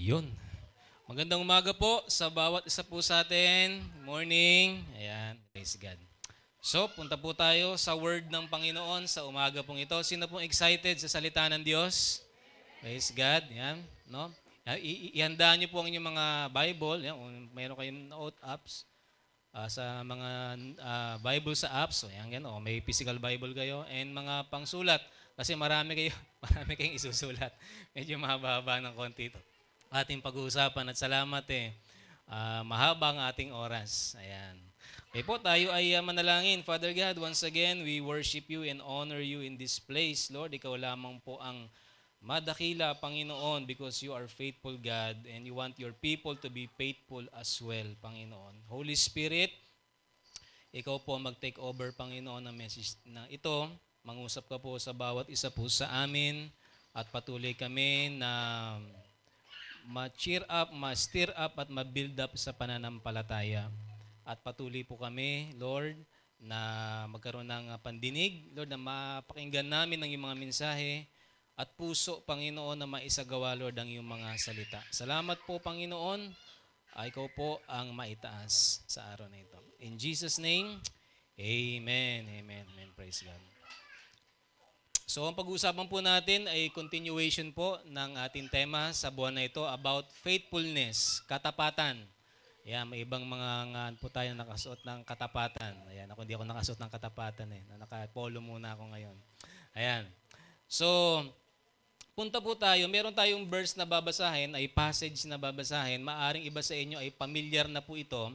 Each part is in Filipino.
Yun. Magandang umaga po sa bawat isa po sa atin. Morning. Ayan. Praise God. So, punta po tayo sa word ng Panginoon sa umaga pong ito. Sino pong excited sa salita ng Diyos? Praise God. Yan. No? Ihandaan niyo po ang inyong mga Bible. Yan. Kung mayroon kayong note apps sa mga Bible sa apps. So, yan, yan. O, may physical Bible kayo. And mga pangsulat. Kasi marami kayo, marami kayong isusulat. Medyo mahaba ng konti ito ating pag-uusapan at salamat mahaba ang ating oras. Ayan. Okay po, tayo ay manalangin. Father God, once again, we worship you and honor you in this place. Lord, ikaw lamang po ang madakila, Panginoon, because you are faithful God and you want your people to be faithful as well, Panginoon. Holy Spirit, ikaw po mag-take over, Panginoon, ng message na ito. Mangusap ka po sa bawat isa po sa amin at patuloy kami na ma-cheer up, ma-stir up at ma-build up sa pananampalataya. At patuloy po kami, Lord, na magkaroon ng pandinig, Lord, na mapakinggan namin ang iyong mga mensahe at puso, Panginoon, na maisagawa, Lord, ang iyong mga salita. Salamat po, Panginoon. Ikaw po ang maitaas sa araw na ito. In Jesus' name, Amen. Amen. Amen. Praise God. So, ang pag-uusapan po natin ay continuation po ng ating tema sa buwan na ito about faithfulness, katapatan. Ayan, may ibang mga nga po tayo nakasuot ng katapatan. Ayan, ako hindi ako nakasuot ng katapatan Naka-polo muna ako ngayon. Ayan. So, punta po tayo. Meron tayong verse na babasahin, ay passage na babasahin. Maaring iba sa inyo ay familiar na po ito.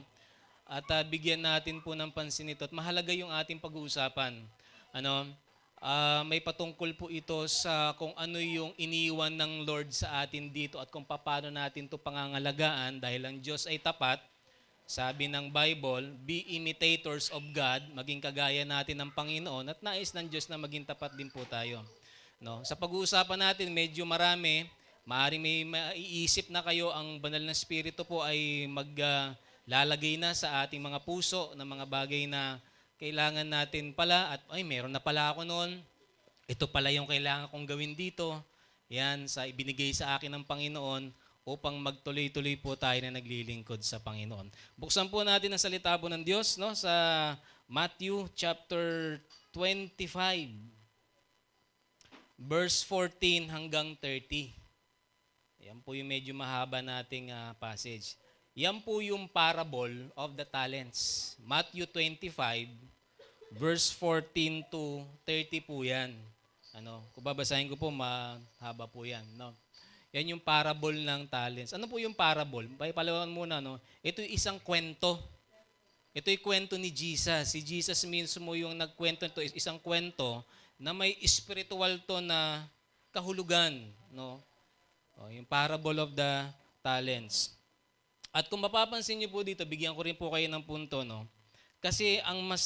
At bigyan natin po ng pansin ito. At mahalaga yung ating pag-uusapan. May patungkol po ito sa kung ano yung iniwan ng Lord sa atin dito at kung paano natin ito pangangalagaan dahil ang Diyos ay tapat. Sabi ng Bible, be imitators of God, maging kagaya natin ng Panginoon at nais ng Diyos na maging tapat din po tayo. No? Sa pag-uusapan natin, medyo marami. Maaaring may maiisip na kayo, ang banal na spirito po ay maglalagay na sa ating mga puso ng mga bagay na kailangan natin pala at meron na pala ako noon. Ito pala yung kailangan kong gawin dito. Yan, sa ibinigay sa akin ng Panginoon upang magtuloy-tuloy po tayo na naglilingkod sa Panginoon. Buksan po natin ang salita po ng Diyos sa Matthew chapter 25, verse 14 hanggang 30. Yan po yung medyo mahaba nating passage. Yan po yung parable of the talents. Matthew 25, verse 14 to 30 po yan. Kung babasahin ko po, mahaba po yan. No? Yan yung parable ng talents. Ano po yung parable? Palawan muna. Ito yung isang kwento. Ito yung kwento ni Jesus. Si Jesus mismo yung nagkwento ito. Isang kwento na may spiritual to na kahulugan. No? Yung parable of the talents. At kung mapapansin niyo po dito, bigyan ko rin po kayo ng punto, no? Kasi ang mas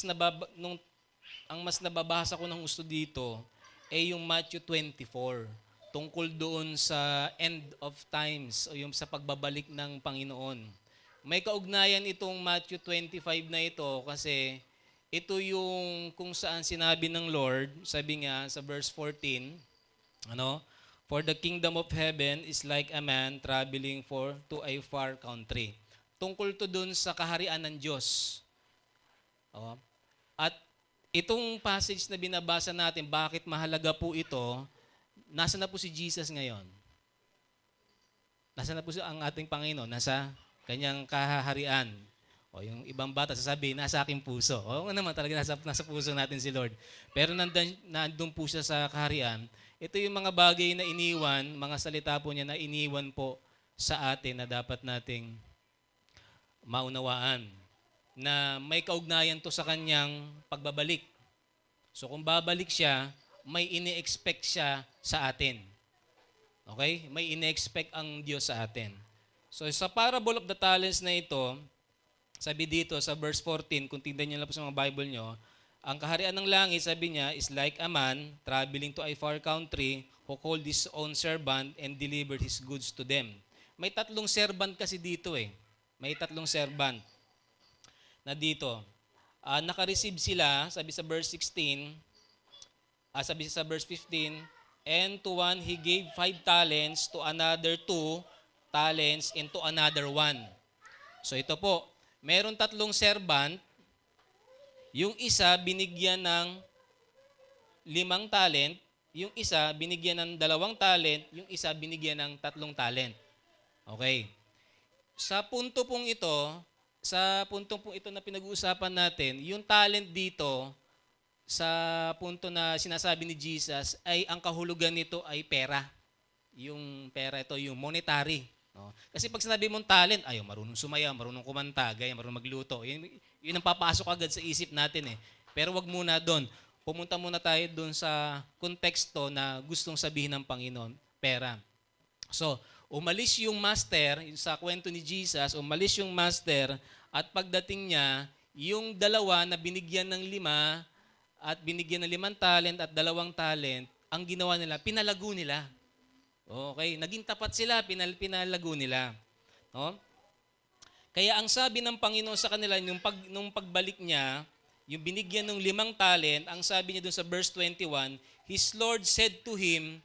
nababasa ko ng gusto dito ay yung Matthew 24, tungkol doon sa end of times o yung sa pagbabalik ng Panginoon. May kaugnayan itong Matthew 25 na ito kasi ito yung kung saan sinabi ng Lord, sabi nga sa verse 14, for the kingdom of heaven is like a man traveling to a far country. Tungkol to dun sa kaharian ng Diyos. At itong passage na binabasa natin, bakit mahalaga po ito, nasa na po si Jesus ngayon? Nasa na po ang ating Panginoon? Nasa kanyang kaharian. Yung ibang bata sasabi, nasa aking puso. Oo naman, talaga nasa puso natin si Lord. Pero nandun po siya sa kaharian. Ito yung mga bagay na iniwan, mga salita po niya na iniwan po sa atin na dapat nating maunawaan na may kaugnayan to sa kanyang pagbabalik. So kung babalik siya, may ini-expect siya sa atin. Okay? May ini-expect ang Diyos sa atin. So sa parable of the talents na ito, sabi dito sa verse 14, kung tignan niyo lang po sa mga Bible nyo, ang kaharian ng langit, sabi niya, is like a man traveling to a far country who called his own servant and delivered his goods to them. May tatlong servant kasi dito May tatlong servant na dito. Naka-receive sila, sabi sa verse 16, sabi sa verse 15, and to one he gave 5 talents, to another 2 talents into another one. So ito po, meron 3 servant, yung isa binigyan ng 5 talent, yung isa binigyan ng 2 talent, yung isa binigyan ng 3 talent. Okay. Sa puntong pong ito na pinag-uusapan natin, yung talent dito, sa punto na sinasabi ni Jesus, ay ang kahulugan nito ay pera. Yung pera ito, yung monetary. No? Kasi pag sinabi mong talent, ay marunong sumayaw, marunong kumanta, marunong magluto. Yun ang papasok agad sa isip natin eh. Pero wag muna doon. Pumunta muna tayo doon sa konteksto na gustong sabihin ng Panginoon, pera. So, umalis yung master, sa kwento ni Jesus, umalis yung master at pagdating niya, yung 2 na binigyan ng 5 at binigyan ng 5 talent at 2 talent, ang ginawa nila, pinalago nila. Okay, naging tapat sila, pinalago nila. No? Kaya ang sabi ng Panginoon sa kanila, nung pagbalik niya, yung binigyan ng 5 talent, ang sabi niya dun sa verse 21, His Lord said to him,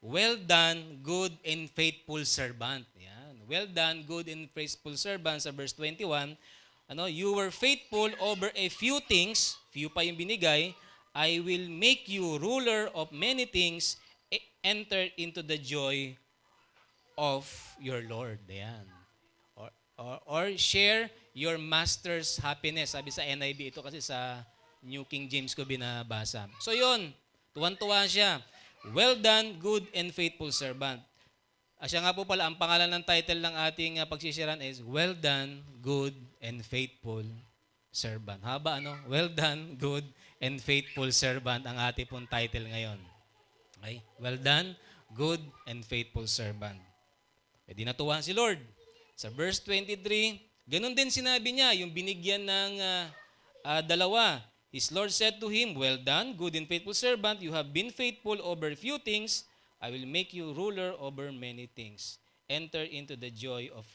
well done, good and faithful servant. Yan. Well done, good and faithful servant sa verse 21. You were faithful over a few things, few pa yung binigay, I will make you ruler of many things, enter into the joy of your Lord. Yan. Or share your master's happiness. Sabi sa NIV, ito kasi sa New King James ko binabasa. So yun, tuwan-tuwa siya. Well done, good and faithful servant. Siya nga po pala, ang pangalan ng title ng ating pagsisiran is Well done, good and faithful servant. Haba Well done, good and faithful servant ang ating pong title ngayon. Okay? Well done, good and faithful servant. E di natuwa si Lord. Sa verse 23, ganun din sinabi niya, yung binigyan ng 2. His Lord said to him, well done, good and faithful servant, you have been faithful over few things, I will make you ruler over many things. Enter into the joy of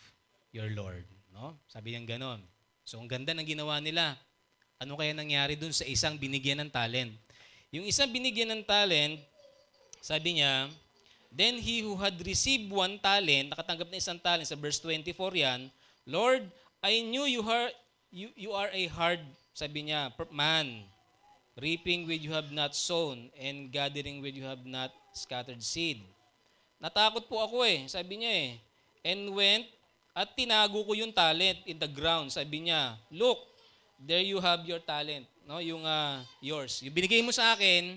your Lord. No? Sabi niya ganon. So ang ganda ng ginawa nila. Ano kaya nangyari dun sa isang binigyan ng talent? Yung isang binigyan ng talent, sabi niya, then he who had received 1 talent, nakatanggap na 1 talent, sa verse 24 yan, Lord, I knew you are a hard, sabi niya, man, reaping with you have not sown, and gathering with you have not scattered seed. Natakot po ako sabi niya and went, at tinago ko yung talent in the ground. Sabi niya, look, there you have your talent, no? Yung yours. Yung binigay mo sa akin,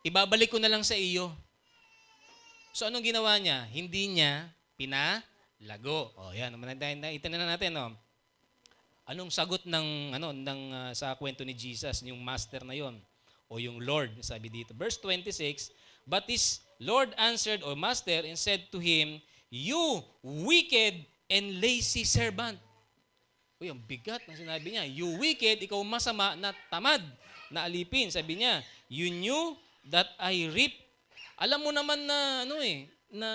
ibabalik ko na lang sa iyo. So anong ginawa niya? Hindi niya pinalago. Yan, itanong natin, no? Anong sagot sa kwento ni Jesus, yung master na yon o yung Lord, sabi dito. Verse 26, but his Lord answered, or master, and said to him, you wicked and lazy servant. Ang bigat ng sinabi niya. You wicked, ikaw masama na tamad na alipin. Sabi niya, you knew that I reap. Alam mo naman na na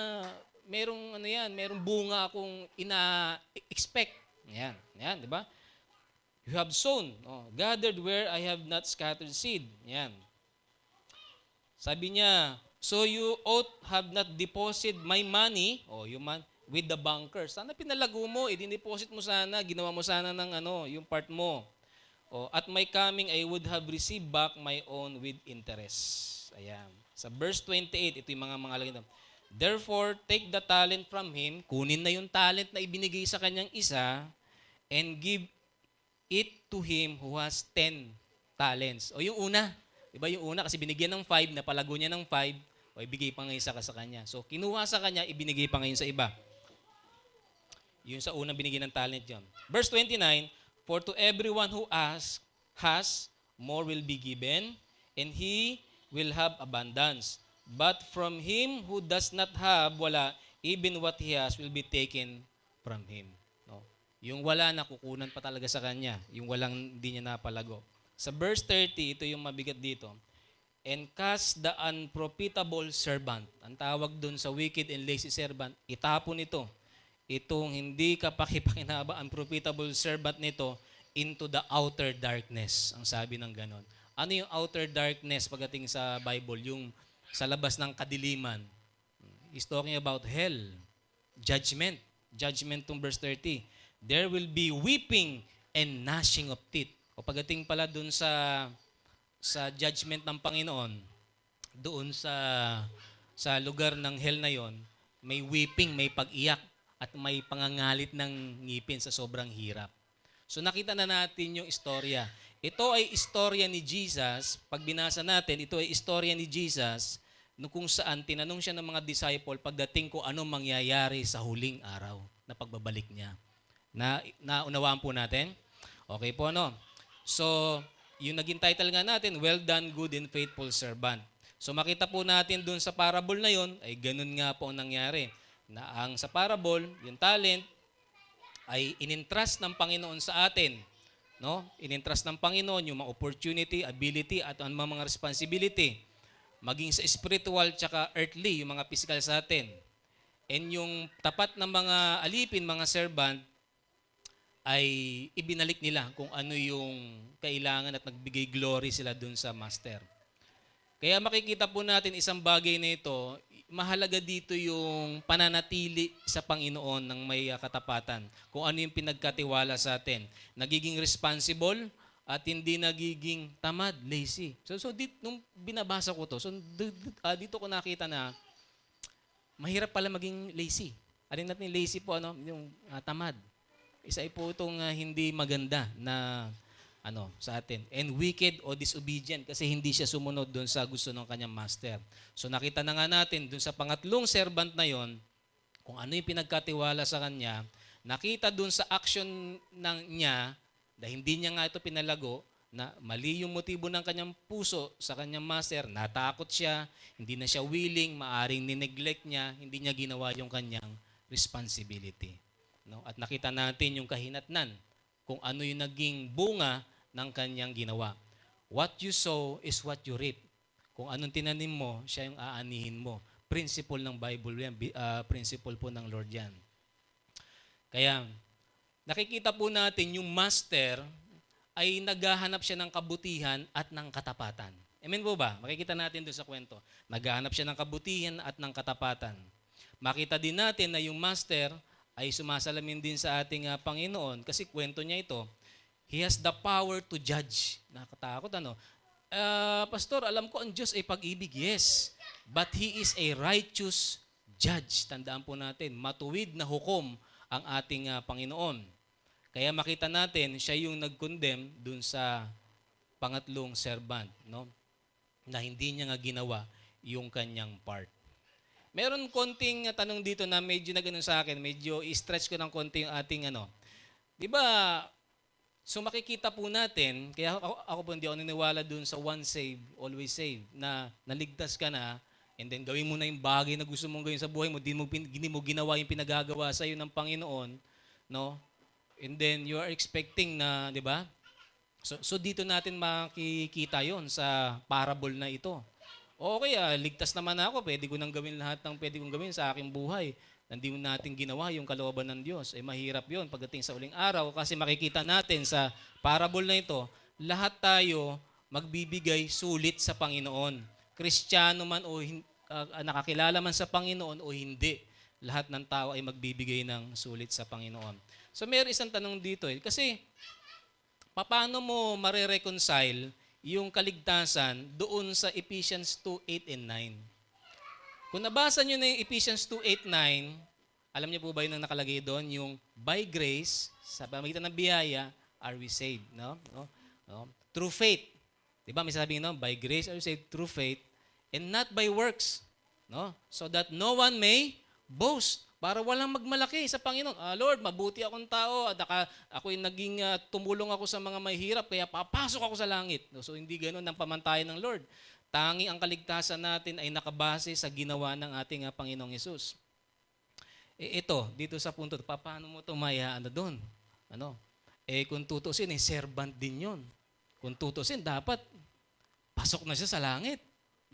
merong bunga akong ina-expect. Yan, di ba? You have sown, gathered where I have not scattered seed. Yan. Sabi niya, so you ought have not deposited my money, with the bankers. Sana pinalago mo, i-deposit mo sana, ginawa mo sana ng yung part mo. At my coming, I would have received back my own with interest. Ayan. Sa verse 28, ito yung mga lagay. Therefore, take the talent from him, kunin na yung talent na ibinigay sa kanyang isa, and give it to him who has 10 talents. Yung una, diba yung una, kasi binigyan ng 5, napalago niya ng 5, ibigay pa ngayon sa kanya. So, kinuha sa kanya, ibinigay pa ngayon sa iba. Yung sa unang binigyan ng talent yun. Verse 29, for to everyone who asks, has, more will be given, and he will have abundance. But from him who does not have, wala, even what he has will be taken from him. No? Yung wala na, kukunan pa talaga sa kanya. Yung walang hindi niya napalago. Sa verse 30, ito yung mabigat dito. And cast the unprofitable servant. Ang tawag dun sa wicked and lazy servant, itapon ito. Itong hindi kapakipakinaba, unprofitable servant nito, into the outer darkness. Ang sabi ng ganon. Ano yung outer darkness pagdating sa Bible? Yung sa labas ng kadiliman. He's talking about hell, judgment. judgment tong verse 30. There will be weeping and gnashing of teeth. O pagdating pala dun sa judgment ng Panginoon, doon sa lugar ng hell na yon, may weeping, may pag-iyak, at may pangangalit ng ngipin sa sobrang hirap. So nakita na natin yung istorya. Ito ay istorya ni Jesus. Pag binasa natin, ito ay istorya ni Jesus kung saan tinanong siya ng mga disciple pagdating ko anong mangyayari sa huling araw na pagbabalik niya. Naunawaan po natin? Okay po, no? So, yung naging title nga natin, Well Done, Good and Faithful Servant. So makita po natin dun sa parable na yon, ay ganun nga po ang nangyari. Na ang sa parable, yung talent, ay inintrust ng Panginoon sa atin. No? Inintrust ng Panginoon yung mga opportunity, ability, at ang mga responsibility. Maging sa spiritual tsaka earthly, yung mga physical sa atin. And yung tapat ng mga alipin, mga servant, ay ibinalik nila kung ano yung kailangan at nagbigay glory sila dun sa master. Kaya makikita po natin isang bagay na ito, mahalaga dito yung pananatili sa Panginoon ng may katapatan. Kung ano yung pinagkatiwala sa atin. Nagiging responsible at hindi nagiging tamad, lazy. So nung binabasa ko to, dito ko nakita na mahirap pala maging lazy. Alin natin lazy po, yung tamad. Isa po itong hindi maganda na sa atin. And wicked o disobedient kasi hindi siya sumunod doon sa gusto ng kanyang master. So nakita na nga natin doon sa pangatlong servant na yon, kung ano yung pinagkatiwala sa kanya, nakita doon sa action niya na hindi niya nga ito pinalago, na mali yung motibo ng kanyang puso sa kanyang master, natakot siya, hindi na siya willing, maaring nineglect niya, hindi niya ginawa yung kanyang responsibility. No? At nakita natin yung kahinatnan kung ano yung naging bunga ng kanyang ginawa. What you sow is what you reap. Kung anong tinanim mo, siya yung aanihin mo. Principle ng Bible yan. Principle po ng Lord yan. Kaya, nakikita po natin yung master ay naghahanap siya ng kabutihan at ng katapatan. Amen po ba? Makikita natin doon sa kwento. Naghahanap siya ng kabutihan at ng katapatan. Makita din natin na yung master ay sumasalamin din sa ating Panginoon kasi kwento niya ito. He has the power to judge. Nakakatakot, Pastor, alam ko ang Diyos ay pag-ibig. Yes. But He is a righteous judge. Tandaan po natin, matuwid na hukom ang ating Panginoon. Kaya makita natin, siya yung nag-condemn dun sa pangatlong servant, no? Na hindi niya nga ginawa yung kanyang part. Meron konting tanong dito na medyo na ganun sa akin, medyo i-stretch ko ng konti yung ating Di ba, so makikita po natin, kaya ako po hindi ako niniwala dun sa once saved, always saved, na naligtas ka na, and then gawin mo na yung bagay na gusto mong gawin sa buhay mo, hindi mo ginawa yung pinagagawa sa iyo ng Panginoon, no? And then you are expecting na, di ba? So dito natin makikita yon sa parable na ito. Okay, ligtas naman ako, pwede ko nang gawin lahat ng pwede kong gawin sa aking buhay. Hindi mo natin ginawa yung kalooban ng Diyos. Mahirap yon pagdating sa uling araw kasi makikita natin sa parable na ito, lahat tayo magbibigay sulit sa Panginoon. Kristiyano man o nakakilala man sa Panginoon o hindi, lahat ng tao ay magbibigay ng sulit sa Panginoon. So mayroon isang tanong dito kasi paano mo mare-reconcile yung kaligtasan doon sa Ephesians 2:8 and 9? Kung nabasa nyo na yung Ephesians 2:8, 9, alam niyo po ba yung nakalagay doon? Yung by grace, sa pamagitan ng biyaya, are we saved. No? Through faith. Diba may sasabihin, by grace are we saved through faith and not by works. No? So that no one may boast. Para walang magmalaki sa Panginoon. Lord, mabuti akong tao at ako yung naging tumulong ako sa mga mahihirap kaya papasok ako sa langit. So hindi ganoon ang pamantayan ng Lord. Tangi ang kaligtasan natin ay nakabase sa ginawa ng ating Panginoong Hesus. Ito, dito sa punto, paano mo ito mayaan doon? Kung tutusin, servant din yun. Kung tutusin, dapat pasok na siya sa langit.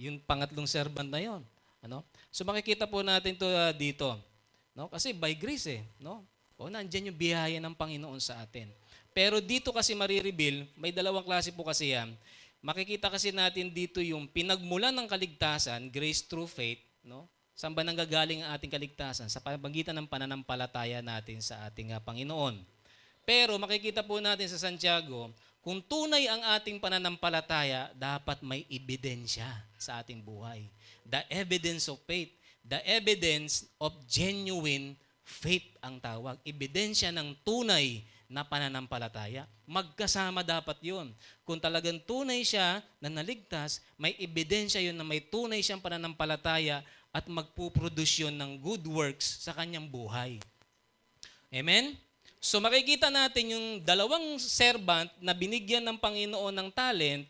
Yung pangatlong servant na yun. So makikita po natin ito dito. Kasi by grace nandiyan yung biyaya ng Panginoon sa atin. Pero dito kasi marireveal, may dalawang klase po kasi yan. Makikita kasi natin dito yung pinagmulan ng kaligtasan, grace through faith, Saan ba nanggagaling ang ating kaligtasan? Sa pamagitan ng pananampalataya natin sa ating Panginoon. Pero makikita po natin sa Santiago, kung tunay ang ating pananampalataya, dapat may ebidensya sa ating buhay. The evidence of faith. The evidence of genuine faith ang tawag. Ebidensya ng tunay na pananampalataya. Magkasama dapat yun. Kung talagang tunay siya na naligtas, may ebidensya yun na may tunay siyang pananampalataya at magpuproduce yun ng good works sa kanyang buhay. Amen? So makikita natin yung dalawang servant na binigyan ng Panginoon ng talent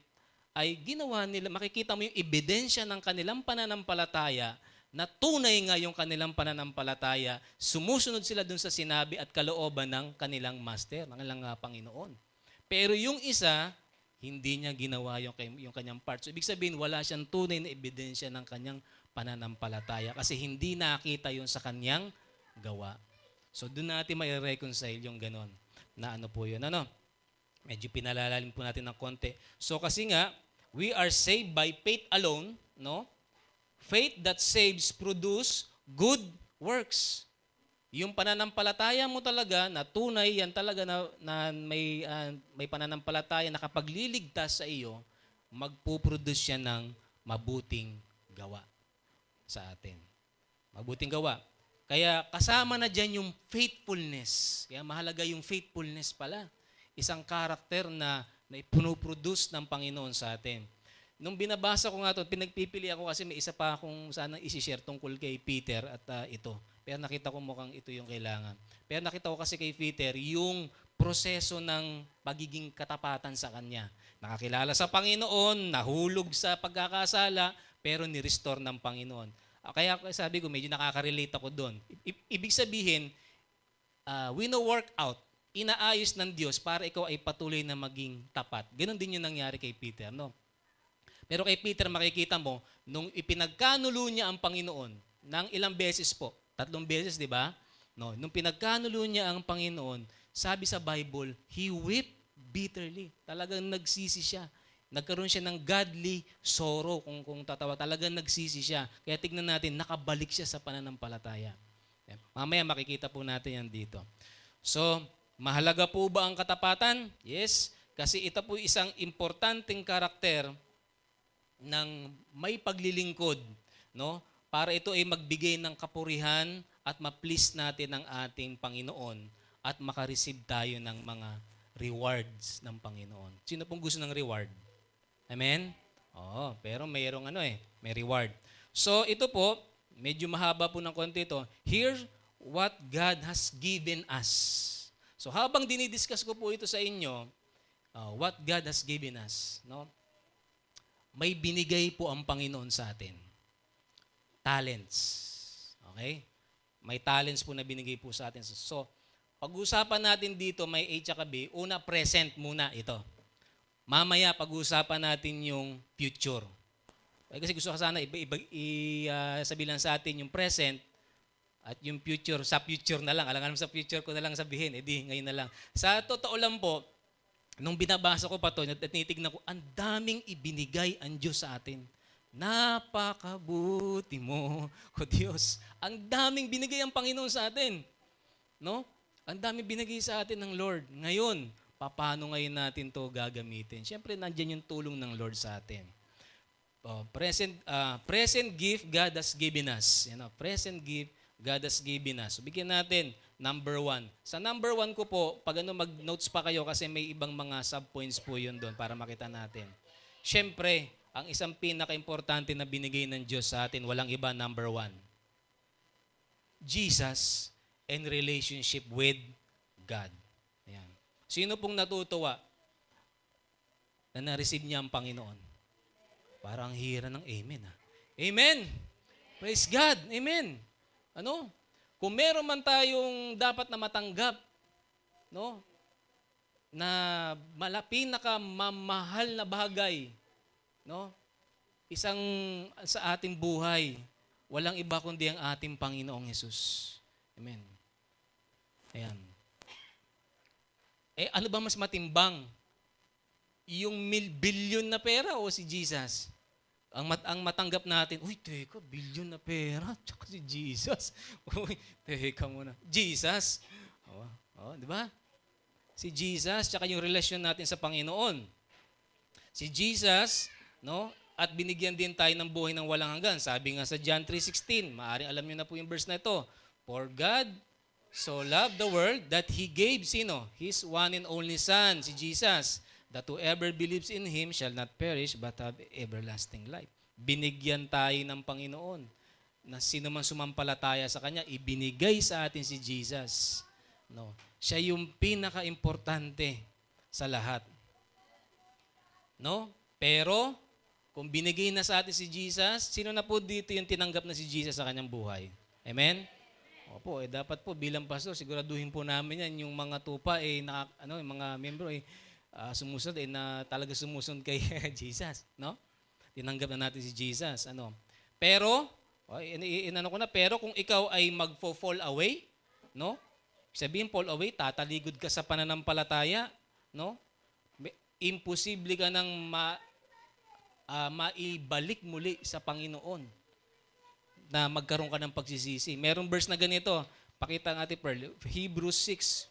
ay ginawa nila, makikita mo yung ebidensya ng kanilang pananampalataya na tunay nga yung kanilang pananampalataya, sumusunod sila dun sa sinabi at kalooban ng kanilang master, ng kanilang Panginoon. Pero yung isa, hindi niya ginawa yung kanyang part. So ibig sabihin, wala siyang tunay na ebidensya ng kanyang pananampalataya kasi hindi nakita yun sa kanyang gawa. So doon natin may reconcile yung ganon na ano po yun. Medyo pinalalalim po natin ng konti. So kasi nga, we are saved by faith alone, no? Faith that saves produce good works. Yung pananampalataya mo talaga na tunay, yan talaga na may pananampalataya na kapag liligtas sa iyo, magpuproduce siya ng mabuting gawa sa atin. Mabuting gawa. Kaya kasama na dyan yung faithfulness. Kaya mahalaga yung faithfulness pala. Isang karakter na ipunoproduce ng Panginoon sa atin. Nung binabasa ko nga ito, pinagpipili ako kasi may isa pa akong sana isi-share tungkol kay Peter at ito. Pero nakita ko mukhang ito yung kailangan. Pero nakita ko kasi kay Peter yung proseso ng pagiging katapatan sa kanya. Nakakilala sa Panginoon, nahulog sa pagkakasala, pero ni-restore ng Panginoon. Kaya sabi ko, medyo nakaka-relate ako doon. Ibig sabihin, wino-work out, inaayos ng Diyos para ikaw ay patuloy na maging tapat. Ganon din yung nangyari kay Peter, no? Pero kay Peter, makikita mo, nung ipinagkanulo niya ang Panginoon, ng ilang beses po, 3 beses, di ba? No, nung pinagkanulo niya ang Panginoon, sabi sa Bible, he wept bitterly. Talagang nagsisi siya. Nagkaroon siya ng godly sorrow, kung tatawag. Talagang nagsisi siya. Kaya tignan natin, nakabalik siya sa pananampalataya. Mamaya makikita po natin yan dito. So, mahalaga po ba ang katapatan? Yes. Kasi ito po isang importanteng karakter ng may paglilingkod, no? Para ito ay magbigay ng kapurihan at ma-please natin ang ating Panginoon at makareceive tayo ng mga rewards ng Panginoon. Sino pong gusto ng reward? Amen? Oo, pero mayroong may reward. So ito po, medyo mahaba po ng konti ito. Here's what God has given us. So habang dinidiscuss ko po ito sa inyo, what God has given us, no? May binigay po ang Panginoon sa atin. Talents. Okay? May talents po na binigay po sa atin. So, pag-usapan natin dito, may A at B. Una, present muna ito. Mamaya, pag-usapan natin yung future. Kasi gusto ko sana sabihin sa atin yung present at yung future. Sa future na lang. Alam sa future ko na lang sabihin. Ngayon na lang. Sa totoo lang po, nung binabasa ko pa ito at tinitignan ko, ang daming ibinigay ang Diyos sa atin. Napakabuti mo, o Diyos. Ang daming binigay ang Panginoon sa atin. No? Ang daming binigay sa atin ng Lord. Ngayon, paano ngayon natin to gagamitin? Siyempre, nandiyan yung tulong ng Lord sa atin. Present gift God has given us. Present gift God has given us. So, bigyan natin, number 1. Sa number 1 ko po, pag mag-notes pa kayo kasi may ibang mga subpoints po yun doon para makita natin. Siyempre, ang isang pinaka-importante na binigay ng Diyos sa atin, walang iba, number 1. Jesus and relationship with God. Ayan. Sino pong natutuwa na na-receive niya ang Panginoon? Parang hira ng amen. Amen! Praise God! Amen! Kung meron man tayong dapat na matanggap, no? Na pinakamamahal na bagay, no? Isang sa ating buhay, walang iba kundi ang ating Panginoong Hesus. Amen. Ayan. Ano ba mas matimbang? Yung billion na pera o si Jesus? ang matanggap natin, uy, teka, bilyon na pera, tsaka si Jesus. Uy, teka muna. Jesus. Di ba? Si Jesus, tsaka yung relasyon natin sa Panginoon. Si Jesus, no? At binigyan din tayo ng buhay ng walang hanggan. Sabi nga sa John 3:16, maaring alam niyo na po yung verse na ito. For God so loved the world that He gave, sino? His one and only Son, si Jesus, that whoever believes in Him shall not perish but have everlasting life. Binigyan tayo ng Panginoon na sino man sumampalataya sa Kanya, ibinigay sa atin si Jesus. No? Siya yung pinaka-importante sa lahat. No? Pero, kung binigay na sa atin si Jesus, sino na po dito yung tinanggap na si Jesus sa kanyang buhay? Amen? Opo, dapat po bilang pastor, siguraduhin po namin yan, yung mga tupa, yung mga membro, sumusunod, na talaga sumusunod kay Jesus. No? Tinanggap na natin si Jesus. Pero, pero kung ikaw ay magfo-fall away, no? Sabihin, fall away, tataligod ka sa pananampalataya, no? Imposible ka nang maibalik muli sa Panginoon na magkaroon ka ng pagsisisi. Merong verse na ganito, pakita ng Ate Pearl, Hebrews 6,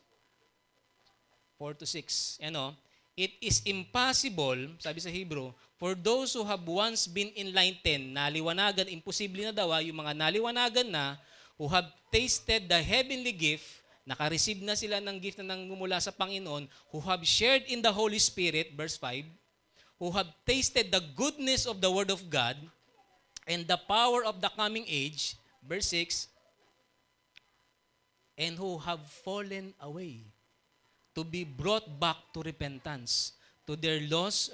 4-6. It is impossible, sabi sa Hebrew, for those who have once been enlightened, naliwanagan, imposible na daw, yung mga naliwanagan na, who have tasted the heavenly gift, naka-receive na sila ng gift na nangmumula sa Panginoon, who have shared in the Holy Spirit, verse 5, who have tasted the goodness of the Word of God and the power of the coming age, verse 6, and who have fallen away to be brought back to repentance. To their loss,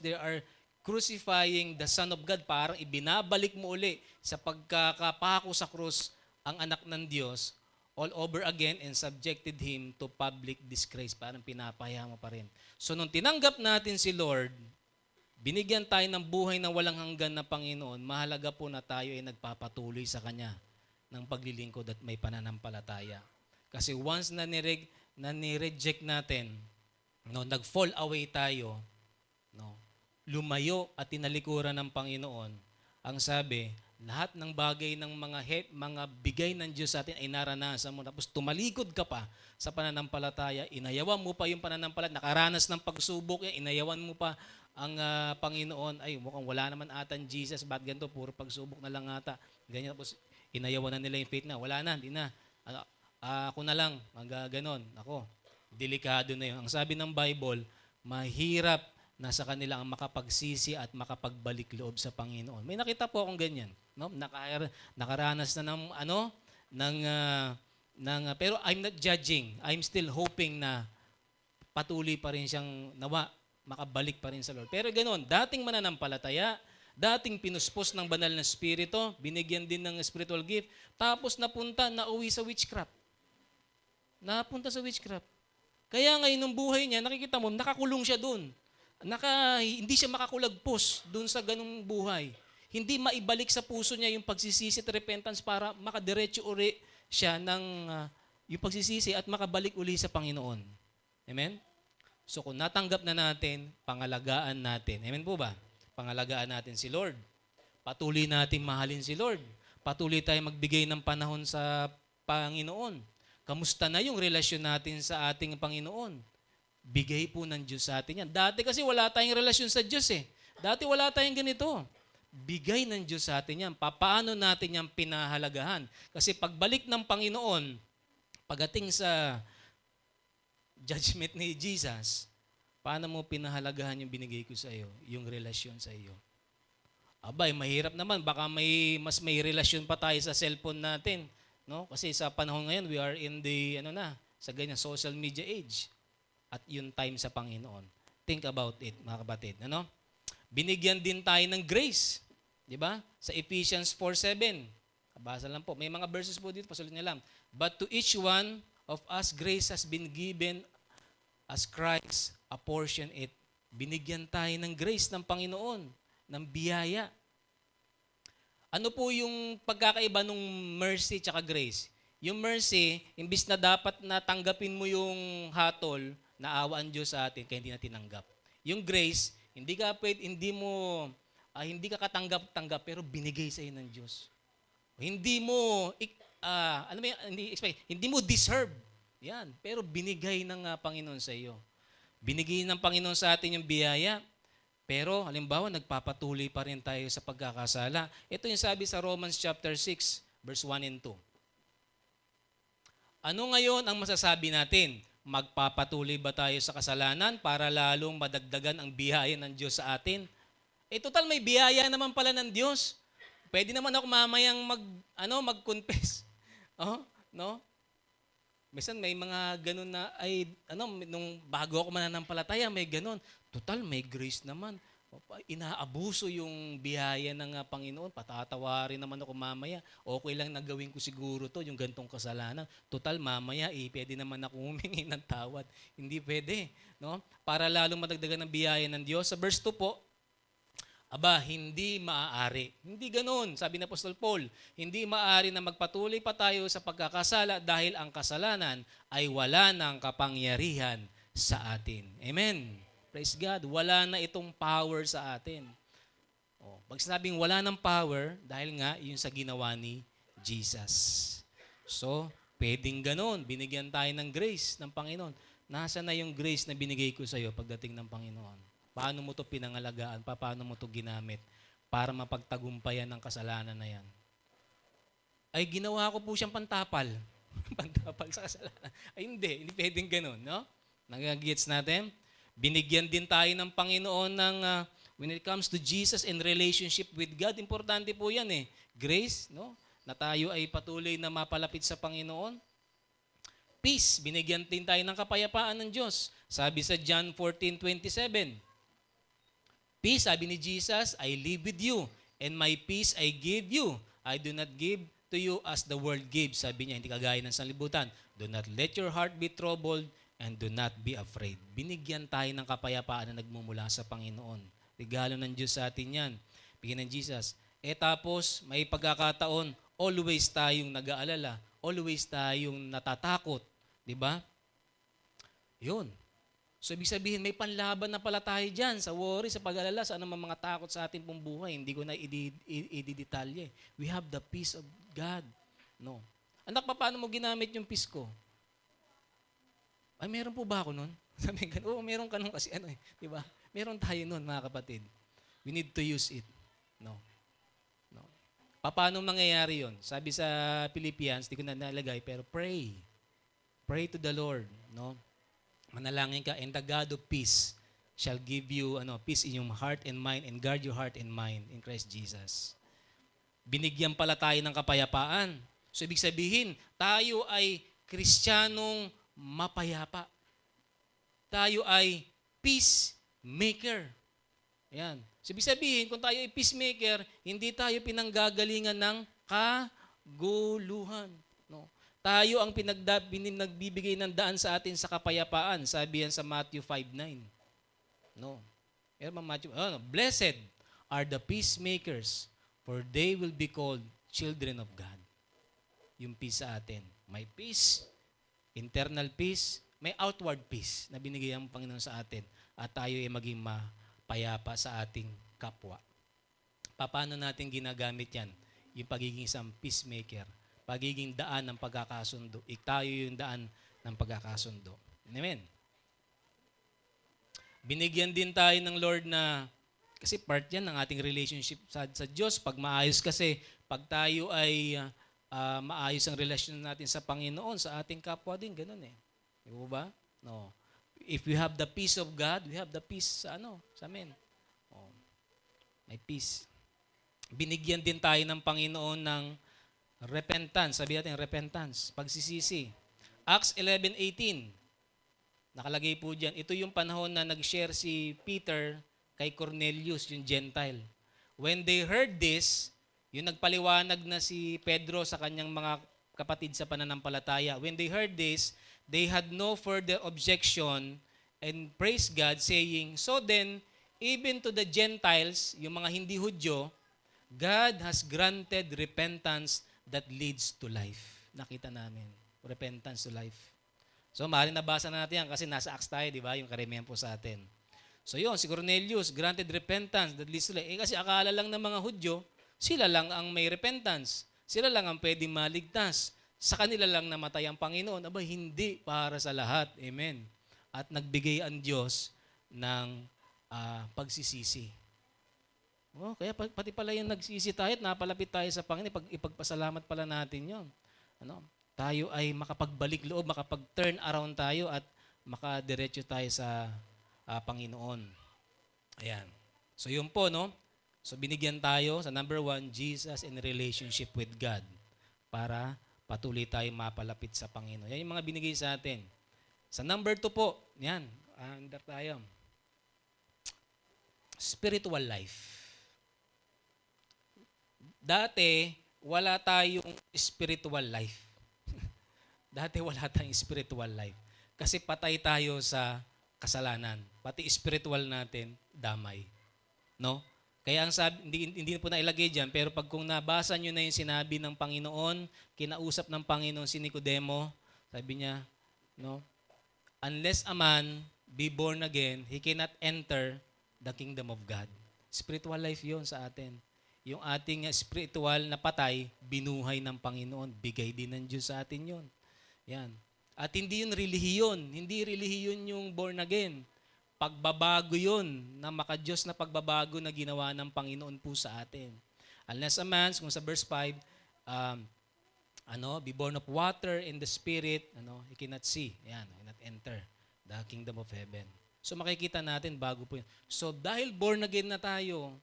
they are crucifying the Son of God. Parang ibinabalik mo uli sa pagkakapako sa krus ang anak ng Diyos all over again and subjected Him to public disgrace. Parang pinapaya mo pa rin. So nung tinanggap natin si Lord, binigyan tayo ng buhay na walang hanggan na Panginoon, mahalaga po na tayo ay nagpapatuloy sa Kanya ng paglilingkod at may pananampalataya. Kasi once na nireject natin, nag-fall away tayo, lumayo at tinalikuran ng Panginoon, ang sabi, lahat ng bagay ng mga bigay ng Diyos sa atin ay naranasan mo. Tapos tumalikod ka pa sa pananampalataya, inayawan mo pa yung pananampalataya, nakaranas ng pagsubok yan, inayawan mo pa ang Panginoon, ay mukhang wala naman atan Jesus, ba't ganito, puro pagsubok na lang ata. Ganyan, tapos inayawan na nila yung faith na, wala na, hindi na. Ako na lang, ganon. Ako, delikado na yun. Ang sabi ng Bible, mahirap na sa kanila ang makapagsisi at makapagbalik loob sa Panginoon. May nakita po akong ganyan. No? Nakaranas na pero I'm not judging. I'm still hoping na patuloy pa rin siyang makabalik pa rin sa Lord. Pero ganoon, dating mananampalataya, dating pinuspos ng banal na spirito, binigyan din ng spiritual gift, tapos nauwi sa witchcraft. Napunta sa witchcraft. Kaya ngayon nung buhay niya, nakikita mo, nakakulong siya doon. Hindi siya makakulagpos doon sa ganung buhay. Hindi maibalik sa puso niya yung pagsisisi at repentance para makadiretso uli siya ng yung pagsisisi at makabalik uli sa Panginoon. Amen? So kung natanggap na natin, pangalagaan natin. Amen po ba? Pangalagaan natin si Lord. Patuloy natin mahalin si Lord. Patuloy tayo magbigay ng panahon sa Panginoon. Kamusta na yung relasyon natin sa ating Panginoon? Bigay po ng Diyos sa atin yan. Dati kasi wala tayong relasyon sa Diyos eh. Dati wala tayong ganito. Bigay ng Diyos sa atin yan. Paano natin yan pinahalagahan? Kasi pagbalik ng Panginoon, pagdating sa judgment ni Jesus, paano mo pinahalagahan yung binigay ko sa iyo, yung relasyon sa iyo? Abay, mahirap naman. Baka mas may relasyon pa tayo sa cellphone natin. No? Kasi sa panahon ngayon, we are in the sa ganyan social media age. At yung time sa Panginoon. Think about it, mga kapatid. Binigyan din tayo ng grace. Di ba? Sa Ephesians 4:7. Kabasa lang po. May mga verses po dito, pasulit niyo lang. But to each one of us, grace has been given as Christ apportioned it. Binigyan tayo ng grace ng Panginoon, ng biyaya. Ano po yung pagkakaiba ng mercy tsaka grace? Yung mercy, imbis na dapat natanggapin mo yung hatol, naawa ang Diyos sa atin, kaya hindi na tinanggap. Yung grace, hindi mo hindi ka katanggap-tanggap pero binigay sa iyo ng Diyos. Hindi mo ano ba yan? Hindi mo deserve. Yan, pero binigay ng Panginoon sa iyo. Binigay ng Panginoon sa atin yung biyaya. Pero halimbawa nagpapatuloy pa rin tayo sa pagkakasala. Ito yung sabi sa Romans chapter 6 verse 1 and 2. Ano ngayon ang masasabi natin? Magpapatuloy ba tayo sa kasalanan para lalong madagdagan ang biyaya ng Diyos sa atin? Total may biyaya naman pala ng Diyos. Pwede naman ako mamayang mag-confess. Oh, no? Minsan may mga ganun na nung bago ako mananampalataya, may ganun. Total may grace naman. Inaabuso yung biyaya ng Panginoon. Patatawarin naman ako mamaya. Okay lang na gawin ko siguro to, yung gantong kasalanan. Total mamaya, pwede naman ako humingi ng tawad. Hindi pwede. No? Para lalong madagdagan ng biyaya ng Diyos. Sa verse 2 po, hindi maaari. Hindi ganoon, sabi ni Apostol Paul. Hindi maaari na magpatuloy pa tayo sa pagkakasala dahil ang kasalanan ay wala ng kapangyarihan sa atin. Amen. Praise God. Wala na itong power sa atin. Pag sinabing wala ng power, dahil nga yun sa ginawa ni Jesus. So, pwedeng ganoon. Binigyan tayo ng grace ng Panginoon. Nasaan na yung grace na binigay ko sa iyo pagdating ng Panginoon? Paano mo ito pinangalagaan? Paano mo ito ginamit para mapagtagumpayan ng kasalanan na yan? Ay, ginawa ko po siyang pantapal. Pantapal sa kasalanan. Ay, hindi pwedeng ganun, no? Nagagets natin? Binigyan din tayo ng Panginoon ng, when it comes to Jesus and relationship with God, importante po yan Grace, no? Na tayo ay patuloy na mapalapit sa Panginoon. Peace, binigyan din tayo ng kapayapaan ng Diyos. Sabi sa John 14:27, peace, sabi ni Jesus, I live with you, and my peace I give you. I do not give to you as the world gives. Sabi niya, hindi kagaya ng sanlibutan. Do not let your heart be troubled, and do not be afraid. Binigyan tayo ng kapayapaan na nagmumula sa Panginoon. Regalo ng Diyos sa atin yan. Bigyan ng Jesus. Tapos, may pagkakataon, always tayong nag-aalala. Always tayong natatakot. Diba? Yun. So, ibig sabihin, may panlaban na pala tayo dyan sa worry, sa pag-alala, sa anumang mga takot sa ating pong buhay. Hindi ko na i-detalye. We have the peace of God. No. Anak, paano mo ginamit yung peace ko? Ay, meron po ba ako nun? Sabi ka, meron ka nun kasi diba? Meron tayo nun, mga kapatid. We need to use it. No. Paano mangyayari yon? Sabi sa Philippians, di ko na nalagay, pero pray. Pray to the Lord. No. Manalangin ka, and the God of peace shall give you peace in your heart and mind, and guard your heart and mind in Christ Jesus. Binigyan pala tayo ng kapayapaan. So, ibig sabihin, tayo ay Kristiyanong mapayapa. Tayo ay peacemaker. Ayan. So, ibig sabihin, kung tayo ay peacemaker, hindi tayo pinanggagalingan ng kaguluhan. No? Tayo ang nagbibigay ng daan sa atin sa kapayapaan. Sabi yan sa Matthew 5:9. No. Blessed are the peacemakers, for they will be called children of God. Yung peace sa atin. May peace, internal peace, may outward peace na binigay ang Panginoon sa atin. At tayo ay maging mapayapa sa ating kapwa. Paano natin ginagamit yan? Yung pagiging isang peacemaker. Pagiging daan ng pagkakasundo. Tayo yung daan ng pagkakasundo. Amen. Binigyan din tayo ng Lord na, kasi part yan ng ating relationship sa Diyos. Pag maayos kasi, pag tayo ay maayos ang relasyon natin sa Panginoon, sa ating kapwa din, ganun Di ba? No. If we have the peace of God, we have the peace sa amin. May peace. Binigyan din tayo ng Panginoon ng repentance. Sabi natin, repentance. Pagsisisi. Acts 11:18. Nakalagay po dyan. Ito yung panahon na nag-share si Peter kay Cornelius, yung Gentile. When they heard this, yung nagpaliwanag na si Pedro sa kanyang mga kapatid sa pananampalataya. When they heard this, they had no further objection and praised God, saying, so then, even to the Gentiles, yung mga hindi Hudyo, God has granted repentance that leads to life. Nakita namin. Repentance to life. So, maaaring nabasa na natin yan kasi nasa Acts tayo, di ba? Yung karamihan po sa atin. So yun, si Cornelius, granted repentance, that leads to life. Kasi akala lang ng mga Hudyo, sila lang ang may repentance. Sila lang ang pwedeng maligtas. Sa kanila lang namatay ang Panginoon. Aba, hindi para sa lahat. Amen. At nagbigay ang Diyos ng pagsisisi. Oh, kaya pati pala yung nagsisi tayo at napalapit tayo sa Panginoon, ipagpasalamat pala natin yon. Ano? Tayo ay makapagbalik loob, makapag-turn around tayo at makadiretso tayo sa Panginoon. Ayan. So yun po, no? So binigyan tayo sa number 1, Jesus in relationship with God para patuloy tayo mapalapit sa Panginoon. Yan yung mga binigay sa atin. Sa number 2 po, yan, andar tayo. Spiritual life. Dati, wala tayong spiritual life. Dati wala tayong spiritual life. Kasi patay tayo sa kasalanan. Pati spiritual natin, damay. No? Kaya ang sabi, hindi po nailagay dyan, pero pag kung nabasa nyo na yung sinabi ng Panginoon, kinausap ng Panginoon si Nicodemo, sabi niya, no? Unless a man be born again, he cannot enter the kingdom of God. Spiritual life yon sa atin. Yung ating spiritual na patay, binuhay ng Panginoon. Bigay din ng Diyos sa atin yon. Yan. At hindi yun relihiyon. Hindi relihiyon yung born again. Pagbabago yun, na maka-Diyos na pagbabago na ginawa ng Panginoon po sa atin. Unless a man, kung sa verse 5, be born of water and the Spirit, he cannot see. Yan, he cannot enter the kingdom of heaven. So makikita natin bago po yun. So dahil born again na tayo,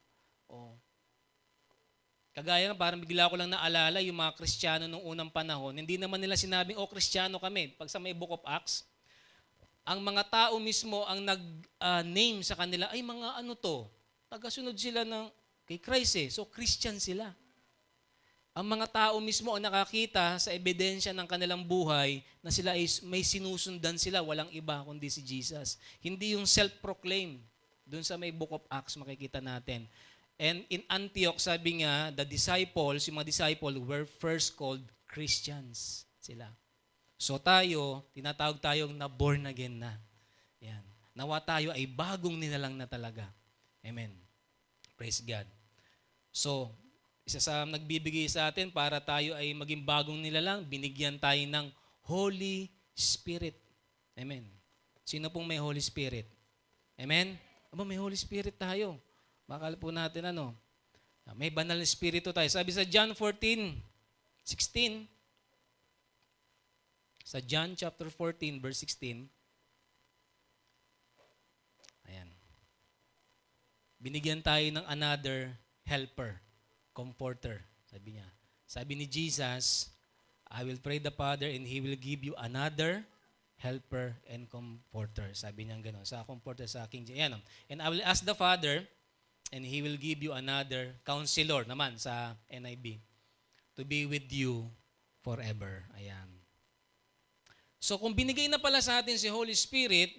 kagaya nga, parang bigla ko lang naalala yung mga Kristiyano nung unang panahon. Hindi naman nila sinabing, Kristiyano kami. Pag sa may Book of Acts, ang mga tao mismo ang nag-name sa kanila, ay mga tagasunod sila kay Christ eh. So Christian sila. Ang mga tao mismo ang nakakita sa ebidensya ng kanilang buhay na sila ay may sinusundan sila, walang iba kundi si Jesus. Hindi yung self-proclaim. Doon sa may Book of Acts makikita natin. And in Antioch, sabi nga, yung mga disciples were first called Christians sila. So tayo, tinatawag tayong na born again na. Yan. Nawa tayo ay bagong nilalang na talaga. Amen. Praise God. So, isa sa nagbibigay sa atin para tayo ay maging bagong nilalang, binigyan tayo ng Holy Spirit. Amen. Sino pong may Holy Spirit? Amen? May Holy Spirit tayo. Bakal po natin may banal na espiritu tayo. Sabi sa John 14:16, sa John chapter 14 verse 16, ayan. Binigyan tayo ng another helper, comforter, sabi niya. Sabi ni Jesus, I will pray the Father and He will give you another helper and comforter. Sabi niya gano'n. Sa comforter sa King James. Ayan. And I will ask the Father and He will give you another counselor naman sa NIV to be with you forever. Ayan. So kung binigay na pala sa atin si Holy Spirit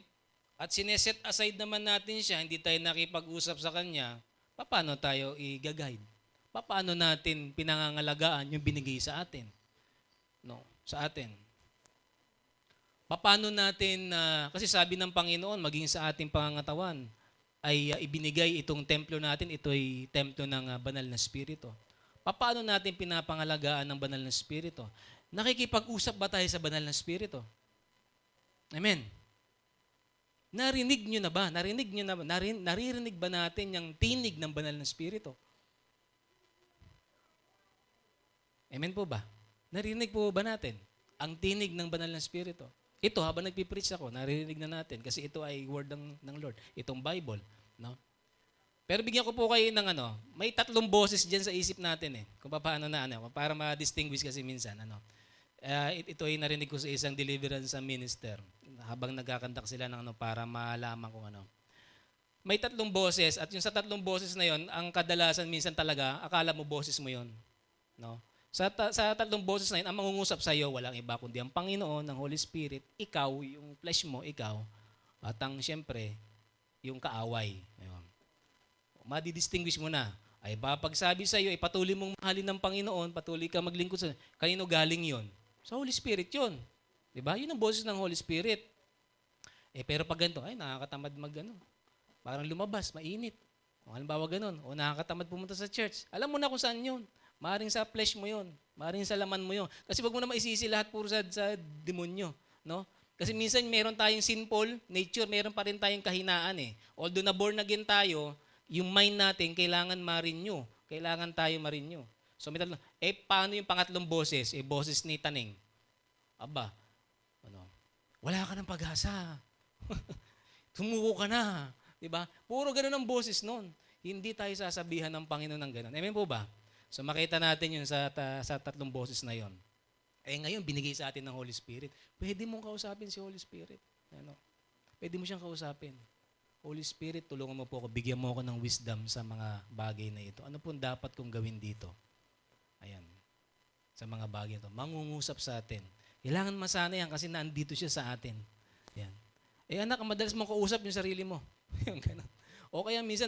at sineset aside naman natin siya, hindi tayo nakipag-usap sa Kanya, paano tayo i-guide? Paano natin pinangangalagaan yung binigay sa atin? No, sa atin. Paano natin, kasi sabi ng Panginoon, maging sa ating pangangatawan, ay ibinigay itong templo natin, ito ay templo ng banal na Espiritu. Paano natin pinapangalagaan ng banal na Espiritu? Nakikipag-usap ba tayo sa banal na Espiritu? Amen. Narinig nyo na ba? Naririnig ba natin yung tinig ng banal na Espiritu? Amen po ba? Narinig po ba natin ang tinig ng banal na Espiritu? Ito, habang nagpipreach ako, naririnig na natin kasi ito ay word ng Lord. Itong Bible. No? Pero bigyan ko po kayo ng may 3 boses dyan sa isip natin kung paano para ma-distinguish kasi minsan. Ito ay narinig ko sa isang deliverance minister habang nagkakandak sila ng para malaman kung May 3 boses at yung sa 3 boses na yon, ang kadalasan minsan talaga, akala mo boses mo yon. No? Sa 3 boses na yun, ang mangungusap sa iyo, walang iba kundi ang Panginoon, ang Holy Spirit, ikaw, yung flesh mo, ikaw, at siyempre, yung kaaway. Ayun. Madidistinguish mo na. Ay pagsabi sa iyo, patuloy mong mahalin ng Panginoon, patuloy ka maglingkod sa kanino galing yon? Sa Holy Spirit yon. Diba? Yun ang boses ng Holy Spirit. Pero pag ganito, ay nakakatamad Parang lumabas, mainit. O halimbawa ganun, o nakakatamad pumunta sa church. Alam mo na kung saan yun. Maring sa flesh mo yun. Maring sa laman mo yun. Kasi wag mo naman isisi lahat puro sa demonyo. No? Kasi minsan meron tayong sinful nature, meron pa rin tayong kahinaan eh. Although na born again tayo, yung mind natin kailangan ma-renew. Kailangan tayo ma-renew. So, paano yung pangatlong boses? Boses ni Taning. Aba, wala ka ng pag-asa. Sumuko ka na. Diba? Puro ganun ang boses nun. Hindi tayo sasabihan ng Panginoon ng ganun. Amen po ba? So makita natin yun sa tatlong boses na yon. Ngayon, binigay sa atin ng Holy Spirit. Pwede mong kausapin si Holy Spirit. Pwede mo siyang kausapin. Holy Spirit, tulungan mo po ako, bigyan mo ako ng wisdom sa mga bagay na ito. Ano po dapat kong gawin dito? Ayan. Sa mga bagay ito. Mangungusap sa atin. Kailangan masana yan kasi nandito siya sa atin. Yan. Anak, madalas mong kausap yung sarili mo. Yung ganun. O kaya minsan,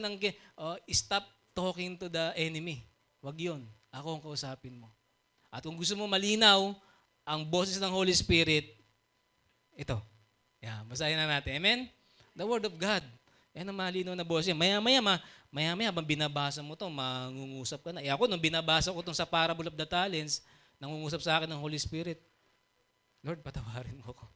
stop talking to the enemy. Wag yun. Ako ang kausapin mo. At kung gusto mo malinaw ang boses ng Holy Spirit, ito. Yan, basahin na natin. Amen? The Word of God. Yan ang malinaw na boses. Maya-maya habang binabasa mo to, mangungusap ka na. Ako, nung binabasa ko itong sa Parable of the Talents, nangungusap sa akin ng Holy Spirit, Lord, patawarin mo ko.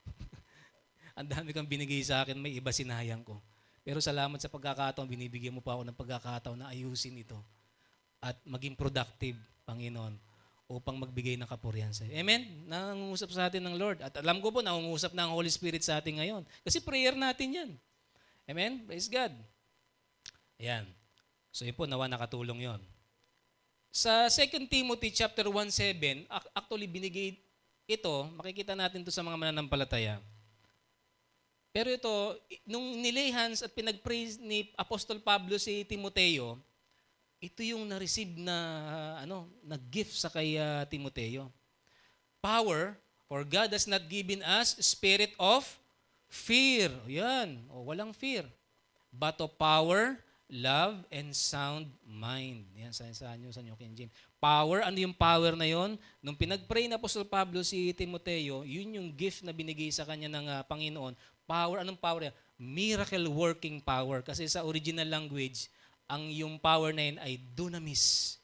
Ang dami kang binigay sa akin, may iba sinayang ko. Pero salamat sa pagkakataon, binibigyan mo pa ako ng pagkakataon na ayusin ito at maging productive, Panginoon, upang magbigay ng kapurihan sa iyo. Amen? Nangungusap sa atin ng Lord. At alam ko po, nangungusap na ang Holy Spirit sa atin ngayon. Kasi prayer natin yan. Amen? Praise God. Ayan. So yun po, nawa nakatulong yon. Sa 2 Timothy chapter 1:7, actually binigay ito, makikita natin to sa mga mananampalataya. Pero ito, nung nilay hands at pinag-praise ni Apostol Pablo si Timoteo, ito yung na-receive na gift sa kay Timoteo. Power, for God has not given us spirit of fear. Yan, walang fear. But of power, love, and sound mind. Yan, sa New King James. Power, ano yung power na yon? Nung pinag-pray na Apostol Pablo si Timoteo, yun yung gift na binigay sa kanya ng Panginoon. Power, anong power yan? Miracle working power. Kasi sa original language, ang yung power na yun ay dunamis.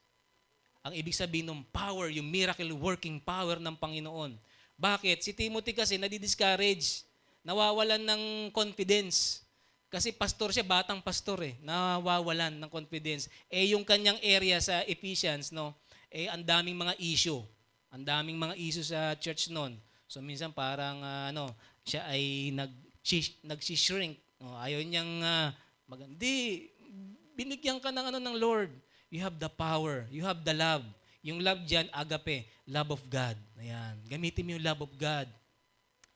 Ang ibig sabihin ng power, yung miracle working power ng Panginoon. Bakit? Si Timothy kasi nadi-discourage. Nawawalan ng confidence. Kasi pastor siya, batang pastor nawawalan ng confidence. Yung kanyang area sa Ephesians, ang daming mga issue. Ang daming mga issue sa church noon. So minsan parang siya ay nagsishrink. Ayaw niyang magandi. Binigyan ka ng Lord. You have the power. You have the love. Yung love dyan, agape. Love of God. Ayan. Gamitin mo yung love of God.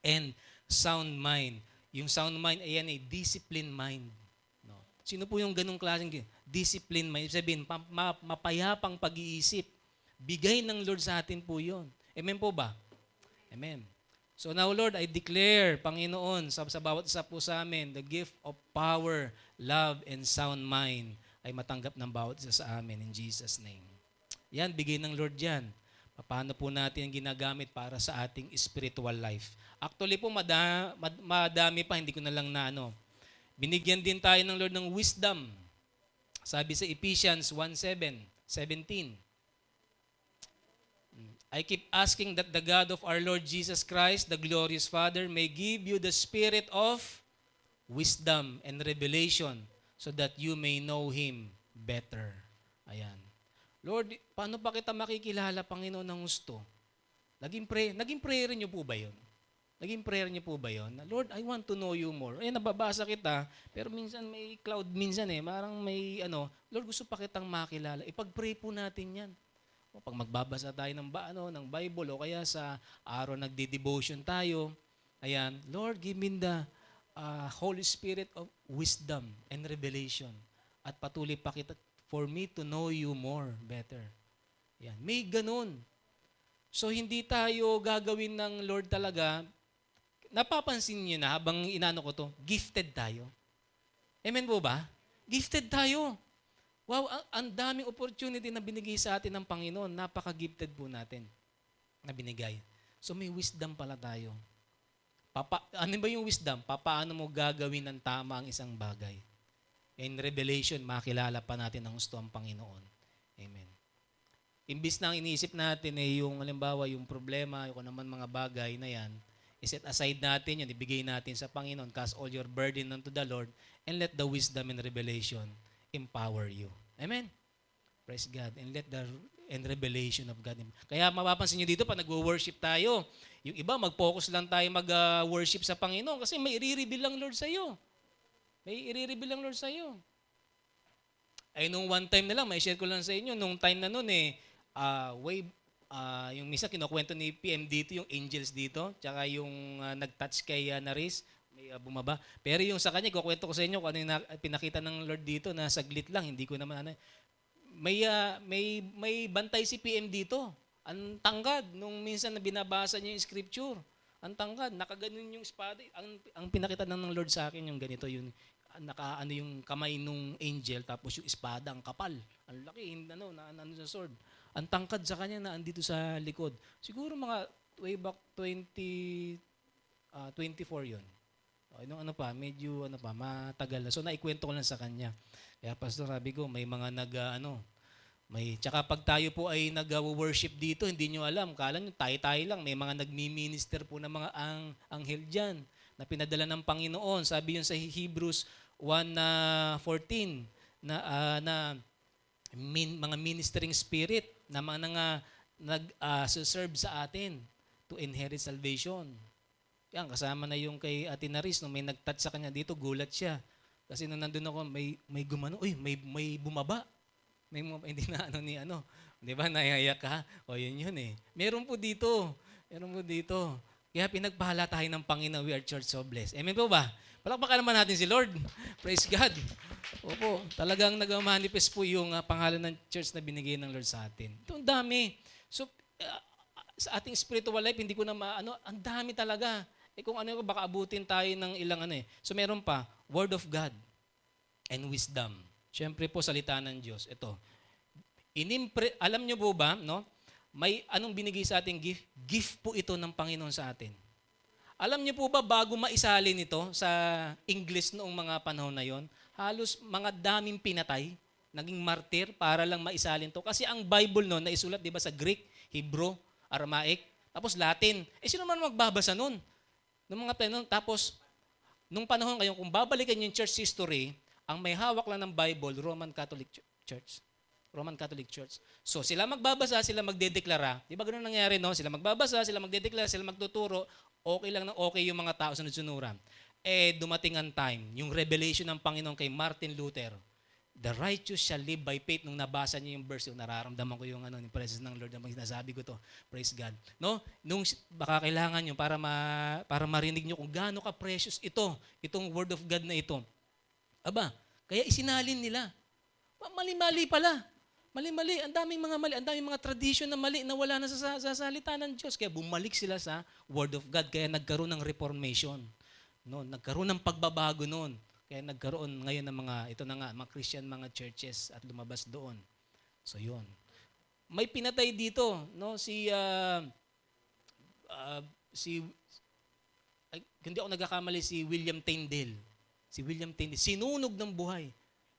And sound mind. Yung sound mind, ayan discipline mind. Sino po yung ganung klaseng discipline mind? Ibig sabihin, mapayapang pag-iisip. Bigay ng Lord sa atin po yun. Amen po ba? Amen. So now, Lord, I declare, Panginoon, sa bawat isa po sa amin, the gift of power, love, and sound mind ay matanggap ng bawat isa sa amin in Jesus' name. Yan, bigay ng Lord yan. Paano po natin ginagamit para sa ating spiritual life? Actually po, madami pa, hindi ko na lang Binigyan din tayo ng Lord ng wisdom. Sabi sa Ephesians 1:17. I keep asking that the God of our Lord Jesus Christ, the glorious Father, may give you the spirit of wisdom and revelation so that you may know Him better. Ayan. Lord, paano pa kita makikilala, Panginoon, ng gusto? Naging prayer niyo po ba yun? Naging prayer niyo po ba yun? Lord, I want to know you more. Nababasa kita, pero minsan may cloud, marang may Lord, gusto pa kitang makilala. Ipag-pray po natin yan. O pag magbabasa tayo ng Bible o kaya sa araw nagde-devotion tayo, ayan, Lord, give me the Holy Spirit of wisdom and revelation. At patuloy pa kita for me to know you more better. Yan. May ganun. So, hindi tayo gagawin ng Lord talaga. Napapansin niyo na habang ko to, gifted tayo. Amen po ba? Gifted tayo. Wow, ang daming opportunity na binigay sa atin ng Panginoon. Napaka-gifted po natin na binigay. So, may wisdom pala tayo. Ano ba yung wisdom? Paano mo gagawin ng tama ang isang bagay? In revelation, makilala pa natin ang gusto ang Panginoon. Amen. Imbis na ang iniisip natin yung halimbawa, yung problema, yung naman mga bagay na yan, iset aside natin yun, ibigay natin sa Panginoon, cast all your burden unto the Lord, and let the wisdom and revelation empower you. Amen? Praise God. And let the and revelation of God. Kaya mapapansin nyo dito, pag nag-worship tayo, yung iba, mag-focus lang tayo mag-worship sa Panginoon kasi may i-reveal lang Lord sa iyo. May i-reveal lang Lord sa iyo. Ay, nung one time na lang, may share ko lang sa inyo, nung time na nun yung misa kinukwento ni PM dito, yung angels dito, tsaka yung nag-touch kay Naris, may bumaba. Pero yung sa kanya, kukwento ko sa inyo kung ano yung pinakita ng Lord dito na saglit lang, hindi ko naman may bantay si PM dito. Ang tangkad nung minsan na binabasa niya yung scripture. Ang tangkad, nakaganon yung espada. Ang pinakita ng Lord sa akin yung ganito, yung yung kamay nung angel tapos yung espada ang kapal. Ang laki, ano sa sword. Ang tangkad sa kanya na andito sa likod. Siguro mga way back 24 yun. Medyo matagal na. So naikwento ko lang sa kanya. Kaya pastor, sabi ko, may mga tsaka pag tayo po ay nag-worship dito, hindi nyo alam, kala nyo tayo-tayo lang, may mga nagmi-minister po ng mga anghel dyan na pinadala ng Panginoon. Sabi yun sa Hebrews 1:14 na mga ministering spirit na mga nag-serve sa atin to inherit salvation. Yan, kasama na yung kay Ate Naris, nung may nag-touch sa kanya dito, gulat siya. Kasi nung nandun ako, may gumano, may bumaba. Hindi na di ba, naiiyak ka? O yun eh. Meron po dito. Kaya pinagpahala tayo ng Panginoon, we are church so blessed. Amen po ba? Palakpakan naman natin si Lord. Praise God. Opo, talagang nag-manifest po yung pangalan ng church na binigay ng Lord sa atin. Ito ang dami. So, sa ating spiritual life, hindi ko na ang dami talaga. Kung baka abutin tayo ng ilang So, meron pa, Word of God and wisdom. Siyempre po, salita ng Diyos. Ito. Alam nyo po ba, may anong binigay sa ating gift? Gift po ito ng Panginoon sa atin. Alam niyo po ba, bago maisalin ito sa English noong mga panahon na yon, halos mga daming pinatay, naging martir para lang maisalin to. Kasi ang Bible noon, naisulat, di ba, sa Greek, Hebrew, Aramaic, tapos Latin. Sino man magbabasa noon? Tapos, nung panahon ngayon, kung babalikan yung church history, ang may hawak lang ng Bible, Roman Catholic Church. Roman Catholic Church. So, sila magbabasa, sila magdedeklara. Di ba ganun nangyari, no? Sila magbabasa, sila magdedeklara, sila magtuturo. Okay lang yung mga tao sa nagsunuran. Dumating ang time, yung revelation ng Panginoon kay Martin Luther, the righteous shall live by faith. Nung nabasa niyo yung verse, yung nararamdaman ko yung yung presence ng Lord, ang sinasabi ko to, praise God. No? Nung baka kailangan nyo para marinig nyo kung gaano ka-precious itong word of God na ito. Aba, kaya isinalin nila. Mali-mali pala. Mali-mali. Ang daming mga mali. Ang daming mga tradition na mali na wala na sa salita ng Diyos. Kaya bumalik sila sa Word of God. Kaya nagkaroon ng reformation. No? Nagkaroon ng pagbabago noon. Kaya nagkaroon ngayon ng mga Christian, mga churches at lumabas doon. So yun. May pinatay dito, no? Hindi ako nagkakamali, si William Tyndale. Si William Tyndale, sinunog ng buhay.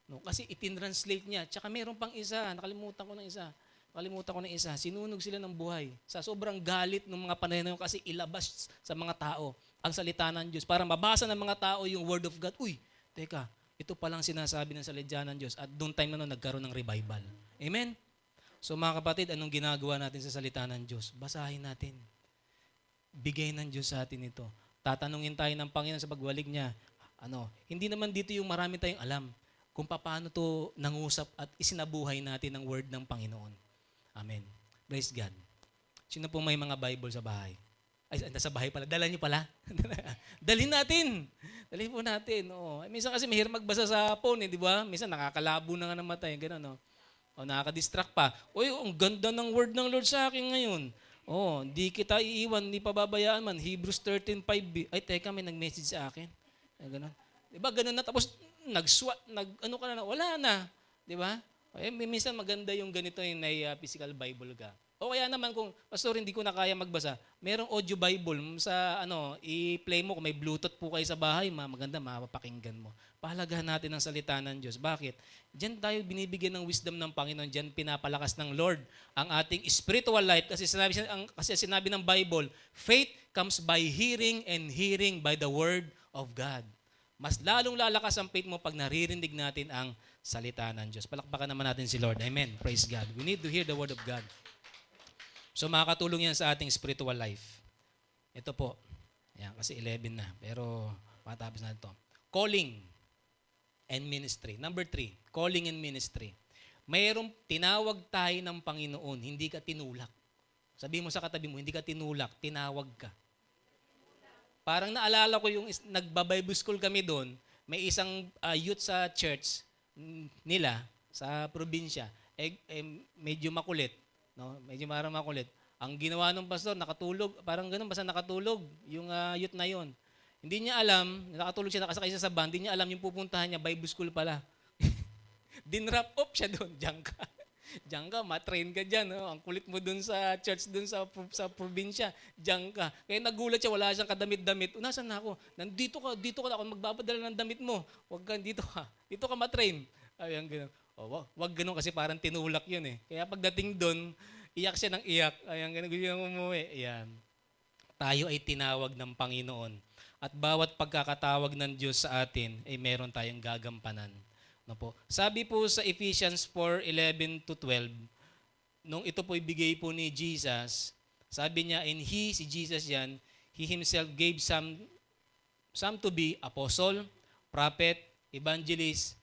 No, kasi itinranslate niya. Tsaka meron pang isa, nakalimutan ko ng isa. Sinunog sila ng buhay. Sa sobrang galit ng mga panahon na yun kasi ilabas sa mga tao ang salita ng Diyos para mabasa ng mga tao yung Word of God. Uy, teka, ito palang sinasabi ng salita ng Diyos. At doon time na nagkaroon ng revival. Amen? So mga kapatid, anong ginagawa natin sa salita ng Diyos? Basahin natin. Bigay ng Diyos sa atin ito. Tatanungin tayo ng Panginoon sa pagwalig niya. Hindi naman dito yung marami tayong alam kung paano to nangusap at isinabuhay natin ang word ng Panginoon. Amen. Praise God. Sino po may mga Bible sa bahay? Ay, nasa bahay pala. Dala niyo pala. Dalhin natin. Dalhin po natin. Oo. Minsan kasi mahirap magbasa sa phone, di ba? Minsan nakakalabo na nga ng mata. Ganun, o nakaka-distract pa. Uy, ang ganda ng word ng Lord sa akin ngayon. Di kita iiwan, di pababayaan man. Hebrews 13:5. Ay, teka, may nag-message sa akin. Ay, ganun. Di ba, ganun na. Tapos, wala na. Di ba? Minsan maganda yung ganito yung may physical Bible ka. O kaya naman kung, Pastor, hindi ko na kaya magbasa, merong audio Bible sa i-play mo kung may Bluetooth po kayo sa bahay, maganda, mapapakinggan mo. Pahalagahan natin ang salita ng Diyos. Bakit? Diyan tayo binibigyan ng wisdom ng Panginoon, diyan pinapalakas ng Lord ang ating spiritual life kasi sinabi ng Bible, faith comes by hearing and hearing by the word of God. Mas lalong lalakas ang faith mo pag naririnig natin ang salita ng Diyos. Palakpakan naman natin si Lord. Amen. Praise God. We need to hear the word of God. So makakatulong yan sa ating spiritual life. Ito po. Yan, kasi 11 na. Pero matapos na ito. Calling and ministry. Number 3, calling and ministry. Mayroong tinawag tayo ng Panginoon, hindi ka tinulak. Sabi mo sa katabi mo, hindi ka tinulak, tinawag ka. Parang naalala ko yung nagba-Bible school kami doon, may isang youth sa church nila, sa probinsya, medyo makulit. No, medyo makulit. Ang ginawa ng pastor, nakatulog, parang ganun, basta nakatulog yung youth na yon. Hindi niya alam, nakatulog siya, nakasakay siya sa van, hindi niya alam yung pupuntahan niya, Bible school pala. Dinrap off siya doon, diyan ka. Diyan ka, matrain ka dyan. No? Ang kulit mo doon sa church, doon sa probinsya, diyan ka. Kaya nagulat siya, wala siyang kadamit-damit. Nasaan na ako? Nandito ka na ako, magbapadala ng damit mo. Huwag ka, dito ka matrain. Ayan, gano'n. Wag ganun kasi parang tinulak yun eh. Kaya pagdating doon, iyak siya ng iyak. Ayan, ganun, gusto niyang umuwi. Ayan. Tayo ay tinawag ng Panginoon. At bawat pagkakatawag ng Diyos sa atin, ay meron tayong gagampanan. No po? Sabi po sa Ephesians 4:11-12, nung ito po ibigay po ni Jesus, sabi niya, and He, si Jesus yan, He Himself gave some to be apostle, prophet, evangelist,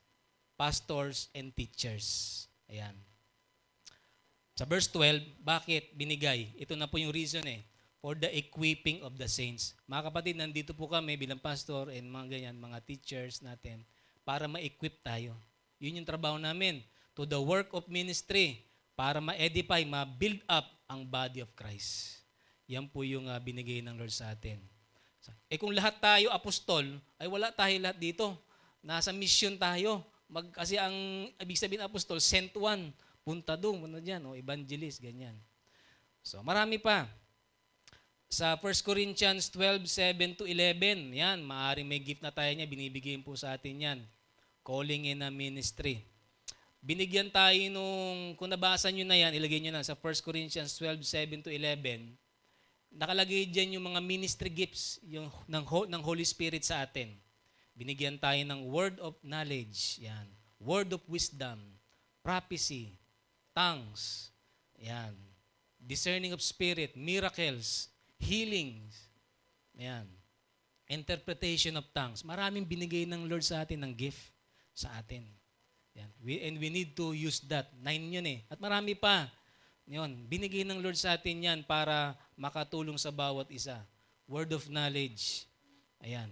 pastors, and teachers. Ayan. Sa verse 12, bakit binigay? Ito na po yung reason eh. For the equipping of the saints. Mga kapatid, nandito po kami bilang pastor and mga ganyan, mga teachers natin, para ma-equip tayo. Yun yung trabaho namin. To the work of ministry, para ma-edify, ma-build up ang body of Christ. Yan po yung binigay ng Lord sa atin. Kung lahat tayo apostol, ay wala tayo lahat dito. Nasa mission tayo. Kasi ang ibig sabihin apostol, sent one. Punta doon, punta dyan, evangelist, ganyan. So marami pa. Sa 1 Corinthians 12:7-11, yan, maaaring may gift na tayo niya, binibigay po sa atin yan. Calling in a ministry. Binigyan tayo kung nabasa nyo na yan, ilagay nyo na sa 1 Corinthians 12:7-11, nakalagay dyan yung mga ministry gifts ng Holy Spirit sa atin. Binigyan tayo ng word of knowledge, yan. Word of wisdom, prophecy, tongues, yan. Discerning of spirit, miracles, healings, yan. Interpretation of tongues. Maraming binigay ng Lord sa atin ng gift sa atin. Yan. And we need to use that. 9 yun eh. At marami pa. Yun. Binigay ng Lord sa atin yan para makatulong sa bawat isa. Word of knowledge. Ayan.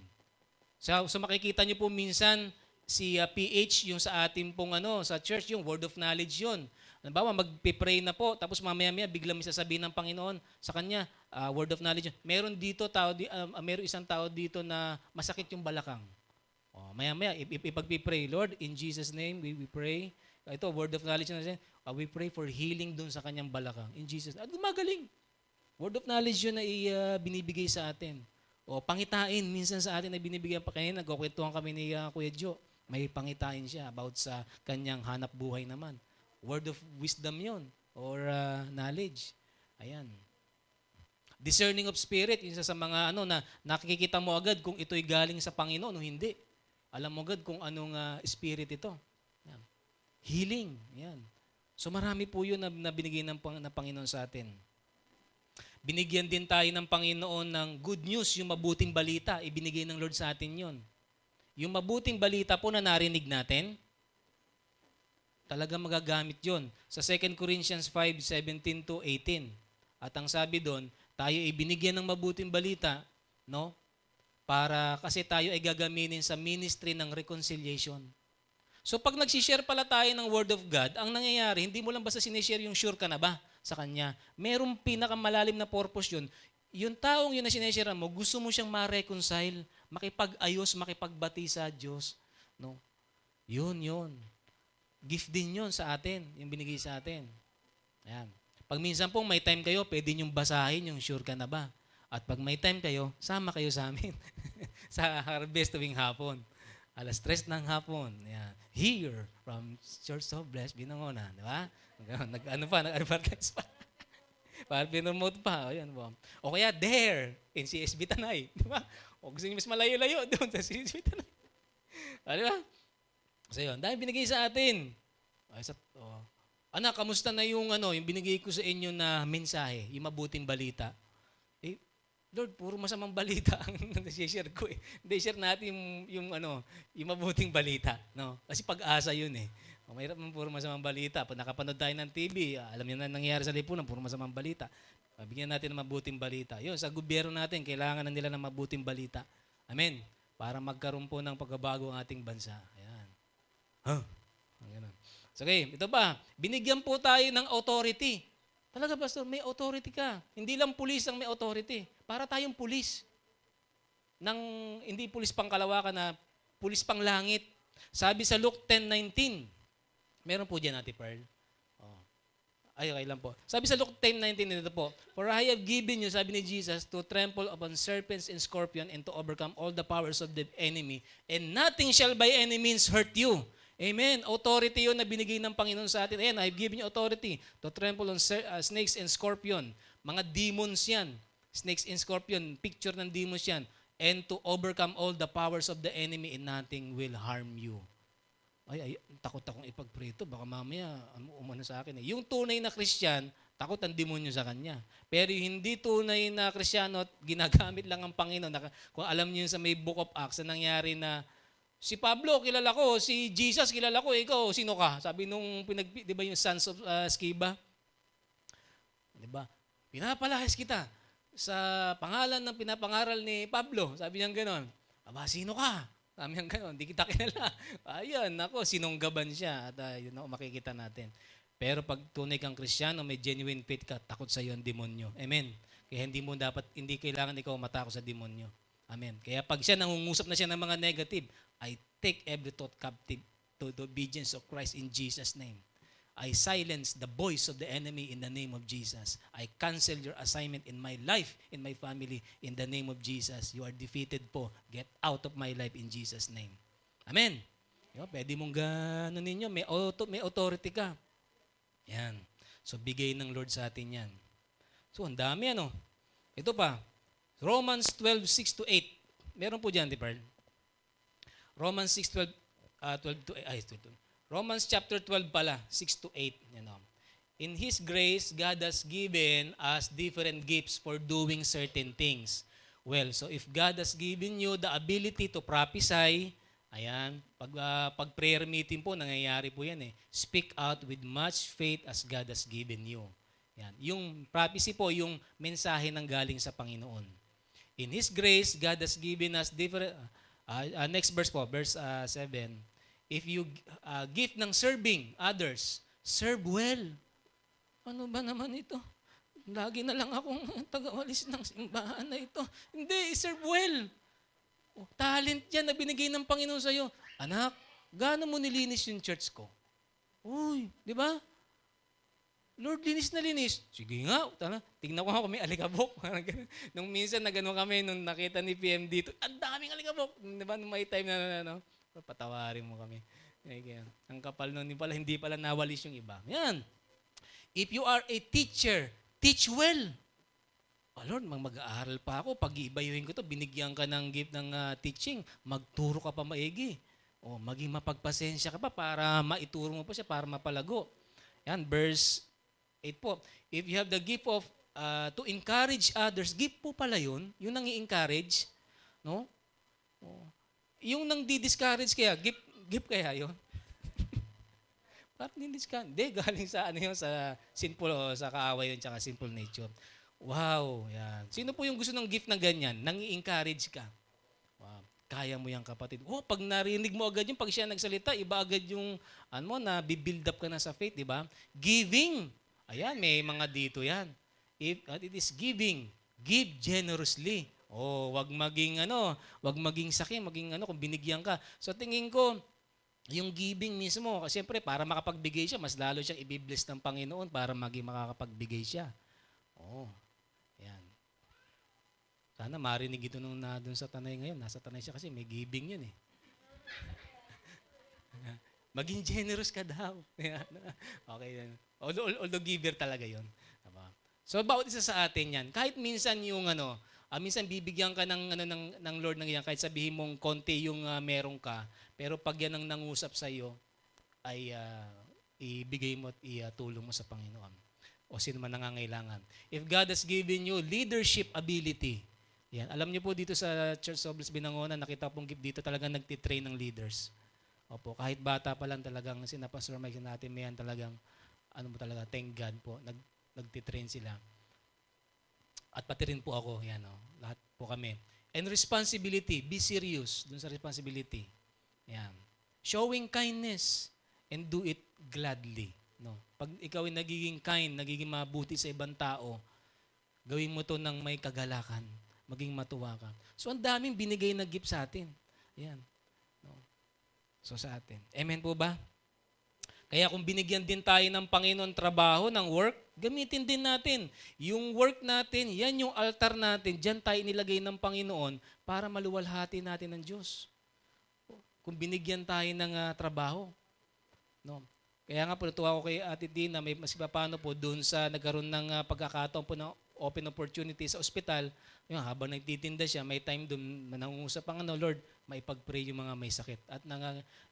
So makikita niyo po minsan si PH yung sa atin pong sa church, yung word of knowledge yun. Halimbawa, magpipray na po, tapos mamaya-maya biglang may sasabihin ng Panginoon sa kanya, word of knowledge. Meron meron isang tao dito na masakit yung balakang. Maya-maya, ipagpipray, Lord, in Jesus' name, we pray. Ito, word of knowledge na we pray for healing dun sa kanyang balakang. In Jesus' name. At gumagaling. Word of knowledge yun na binibigay sa atin. Pangitain, minsan sa atin na binibigyan pa kanina, nagkukwentuhan kami ni Kuya Joe. May pangitain siya about sa kanyang hanap buhay naman. Word of wisdom yon or knowledge. Ayan. Discerning of spirit, isa sa mga na nakikita mo agad kung ito'y galing sa Panginoon o hindi. Alam mo agad kung anong spirit ito. Yan. Healing. Yan. So marami po yun na binigay ng Panginoon sa atin. Binigyan din tayo ng Panginoon ng good news, yung mabuting balita. Ibinigay ng Lord sa atin yon. Yung mabuting balita po na narinig natin, talaga magagamit yon. Sa 2 Corinthians 5:17-18. At ang sabi doon, tayo ibinigyan ng mabuting balita, no? Kasi tayo ay gagamitin sa ministry ng reconciliation. So pag nagsishare pala tayo ng Word of God, ang nangyayari, hindi mo lang basta sinishare yung sure ka na ba sa Kanya. Merong pinakamalalim na purpose yun. Yung taong yun na sinishare mo, gusto mo siyang ma-reconcile, makipag-ayos, makipagbati sa Diyos. No? Yun. Gift din yun sa atin, yung binigay sa atin. Ayan. Pag minsan pong may time kayo, pwede niyong basahin yung sure ka na ba. At pag may time kayo, sama kayo sa amin sa harvest tuwing hapon. 3:00 ng hapon. Yan. Here from Church of Blessed Binangonan. Di ba? Nag-advertise pa. Para pinomote pa. O, yan po. O kaya there in CSB Tanay. Di ba? O gusto niyo mas malayo-layo doon sa CSB Tanay. Di ba? So yun, dahil binigay sa atin. Anak, kamusta na yung binigay ko sa inyo na mensahe, yung mabuting balita? Lord, puro masamang balita ang nasi-share ko eh. Hindi, share natin yung mabuting balita. No? Kasi pag-asa yun eh. Mahirap man puro masamang balita. Pag nakapanood tayo ng TV, alam niyo na nangyayari sa lipunan, puro masamang balita. Bigyan natin ng mabuting balita. Yun, sa gobyerno natin, kailangan na nila ng mabuting balita. Amen. Para magkaroon po ng pagbabago ang ating bansa. Ayan. So, okay, ito pa. Binigyan po tayo ng authority. Talaga, Pastor, may authority ka. Hindi lang pulis ang may authority. Para tayong pulis. Hindi pulis pang kalawakan na pulis pang langit. Sabi sa Luke 10:19. Meron po dyan, Ate Pearl. Okay lang po. Sabi sa Luke 10:19 dito po, for I have given you, sabi ni Jesus, to trample upon serpents and scorpion and to overcome all the powers of the enemy, and nothing shall by any means hurt you. Amen. Authority yun na binigay ng Panginoon sa atin. Ayan, I've given you authority to trample on snakes and scorpion. Mga demons yan. Snakes and scorpion, picture ng demons yan. And to overcome all the powers of the enemy and nothing will harm you. Ay, takot akong ipag-pray ito. Baka mamaya, umano sa akin eh. Yung tunay na Christian, takot ang demonyo sa kanya. Pero hindi tunay na Kristiyano at ginagamit lang ang Panginoon. Kung alam niyo sa may Book of Acts na nangyari na si Pablo, kilala ko. Si Jesus, kilala ko. Ikaw, sino ka? Sabi nung, di ba yung sons of Sceva? Di ba? Pinapalahis kita sa pangalan ng pinapangaral ni Pablo. Sabi niya gano'n. Aba, sino ka? Sabi niya gano'n, di kita kilala. Ayun, ako, sinunggaban siya. At yun ako makikita natin. Pero pag tunay kang Kristiyano, may genuine faith ka, takot sa iyo ang demonyo. Amen. Kaya hindi kailangan ikaw matakot sa demonyo. Amen. Kaya pag siya nangungusap na siya ng mga negative, I take every thought captive to the obedience of Christ in Jesus' name. I silence the voice of the enemy in the name of Jesus. I cancel your assignment in my life, in my family, in the name of Jesus. You are defeated po. Get out of my life in Jesus' name. Amen. Pwede mong gano'n ninyo. May authority ka. Yan. So, bigay ng Lord sa atin yan. So, ang dami Ito pa. Romans 12:6-8. Meron po dyan, di ba? Romans 6:12, 12-8. Romans chapter 12 pala, 6-8. In His grace, God has given us different gifts for doing certain things. Well, so if God has given you the ability to prophesy, ayan, pag prayer meeting po, nangyayari po yan eh. Speak out with much faith as God has given you. Yan. Yung prophecy po, yung mensahe ng galing sa Panginoon. In His grace, God has given us different, next verse po, verse 7. If you gift ng serving others, serve well. Ano ba naman ito? Lagi na lang akong tagawalis ng simbahan na ito. Hindi, serve well. Talent yan na binigay ng Panginoon sa'yo. Anak, gaano mo nilinis yung church ko? Uy, di ba? Lord, linis na linis. Sige nga, tignan ko nga kung may alikabok. Nung minsan na gano'n kami, nung nakita ni PM dito, ang daming alikabok. Di ba, nung may time na patawarin mo kami. Ang kapal nun, hindi pala nawalis yung iba. Yan. If you are a teacher, teach well. Lord, mag-aaral pa ako. Pag-iibayuhin ko to, binigyan ka ng gift ng teaching, magturo ka pa maigi. Maging mapagpasensya ka pa para maituro mo pa siya, para mapalago. Yan, verse 8 po. If you have the gift of to encourage others, gift po pala yun. Yung nang i-encourage. No? Yung nang di-discourage kaya, gift kaya yun? Parang di-discourage. Hindi, galing sa sa sinful, sa kaaway yun, tsaka sinful nature. Wow, yan. Sino po yung gusto ng gift na ganyan? Nang i-encourage ka. Wow. Kaya mo yan, kapatid. Pag narinig mo agad yung pag siya nagsalita, iba agad yung, na build up ka na sa faith, di ba? Giving. Ayan, may mga dito yan. If it is giving, give generously. Wag maging wag maging sakim, maging kung binigyan ka. So tingin ko, Yung giving mismo, kasi siyempre para makapagbigay siya, mas lalo siyang ibibless ng Panginoon para maging makakapagbigay siya. Oo, yan. Sana marinig ito nung na doon sa Tanay ngayon. Nasa Tanay siya kasi may giving yun eh. Maging generous ka daw. Okay yan. Although giver talaga yun. Diba? So bawat isa sa atin yan. Kahit minsan yung minsan bibigyan ka ng Lord ng yan, kahit sabihin mong konti yung meron ka, pero pag yan ang nangusap sa iyo, ay ibigay mo at itulong mo sa Panginoon. O sino man nangangailangan. If God has given you leadership ability, yan. Alam niyo po dito sa Church of Bliss Binangonan, nakita pong dito talagang nagtitrain ng leaders. Opo, kahit bata pa lang talagang Pastor Mike natin, may yan talagang, thank God po, nagtitrain sila. At pati rin po ako, yan lahat po kami. And responsibility, be serious dun sa responsibility. Yan. Showing kindness and do it gladly. No? Pag ikaw ay nagiging kind, nagiging mabuti sa ibang tao, gawin mo to ng may kagalakan, maging matuwa ka. So ang daming binigay na gift sa atin. Yan. No? So sa atin. Amen po ba? Kaya kung binigyan din tayo ng Panginoon trabaho, ng work, gamitin din natin. Yung work natin, yan yung altar natin, dyan tayo nilagay ng Panginoon para maluwalhati natin ng Diyos. Kung binigyan tayo ng trabaho. No? Kaya nga po, natuwa ko kay Ate Dina, may mas paano po doon sa nagkaroon ng pagkakataon po ng open opportunity sa ospital, yung habang nagtitinda siya, may time doon, nangungusap ang Lord, maipag-pray yung mga may sakit. At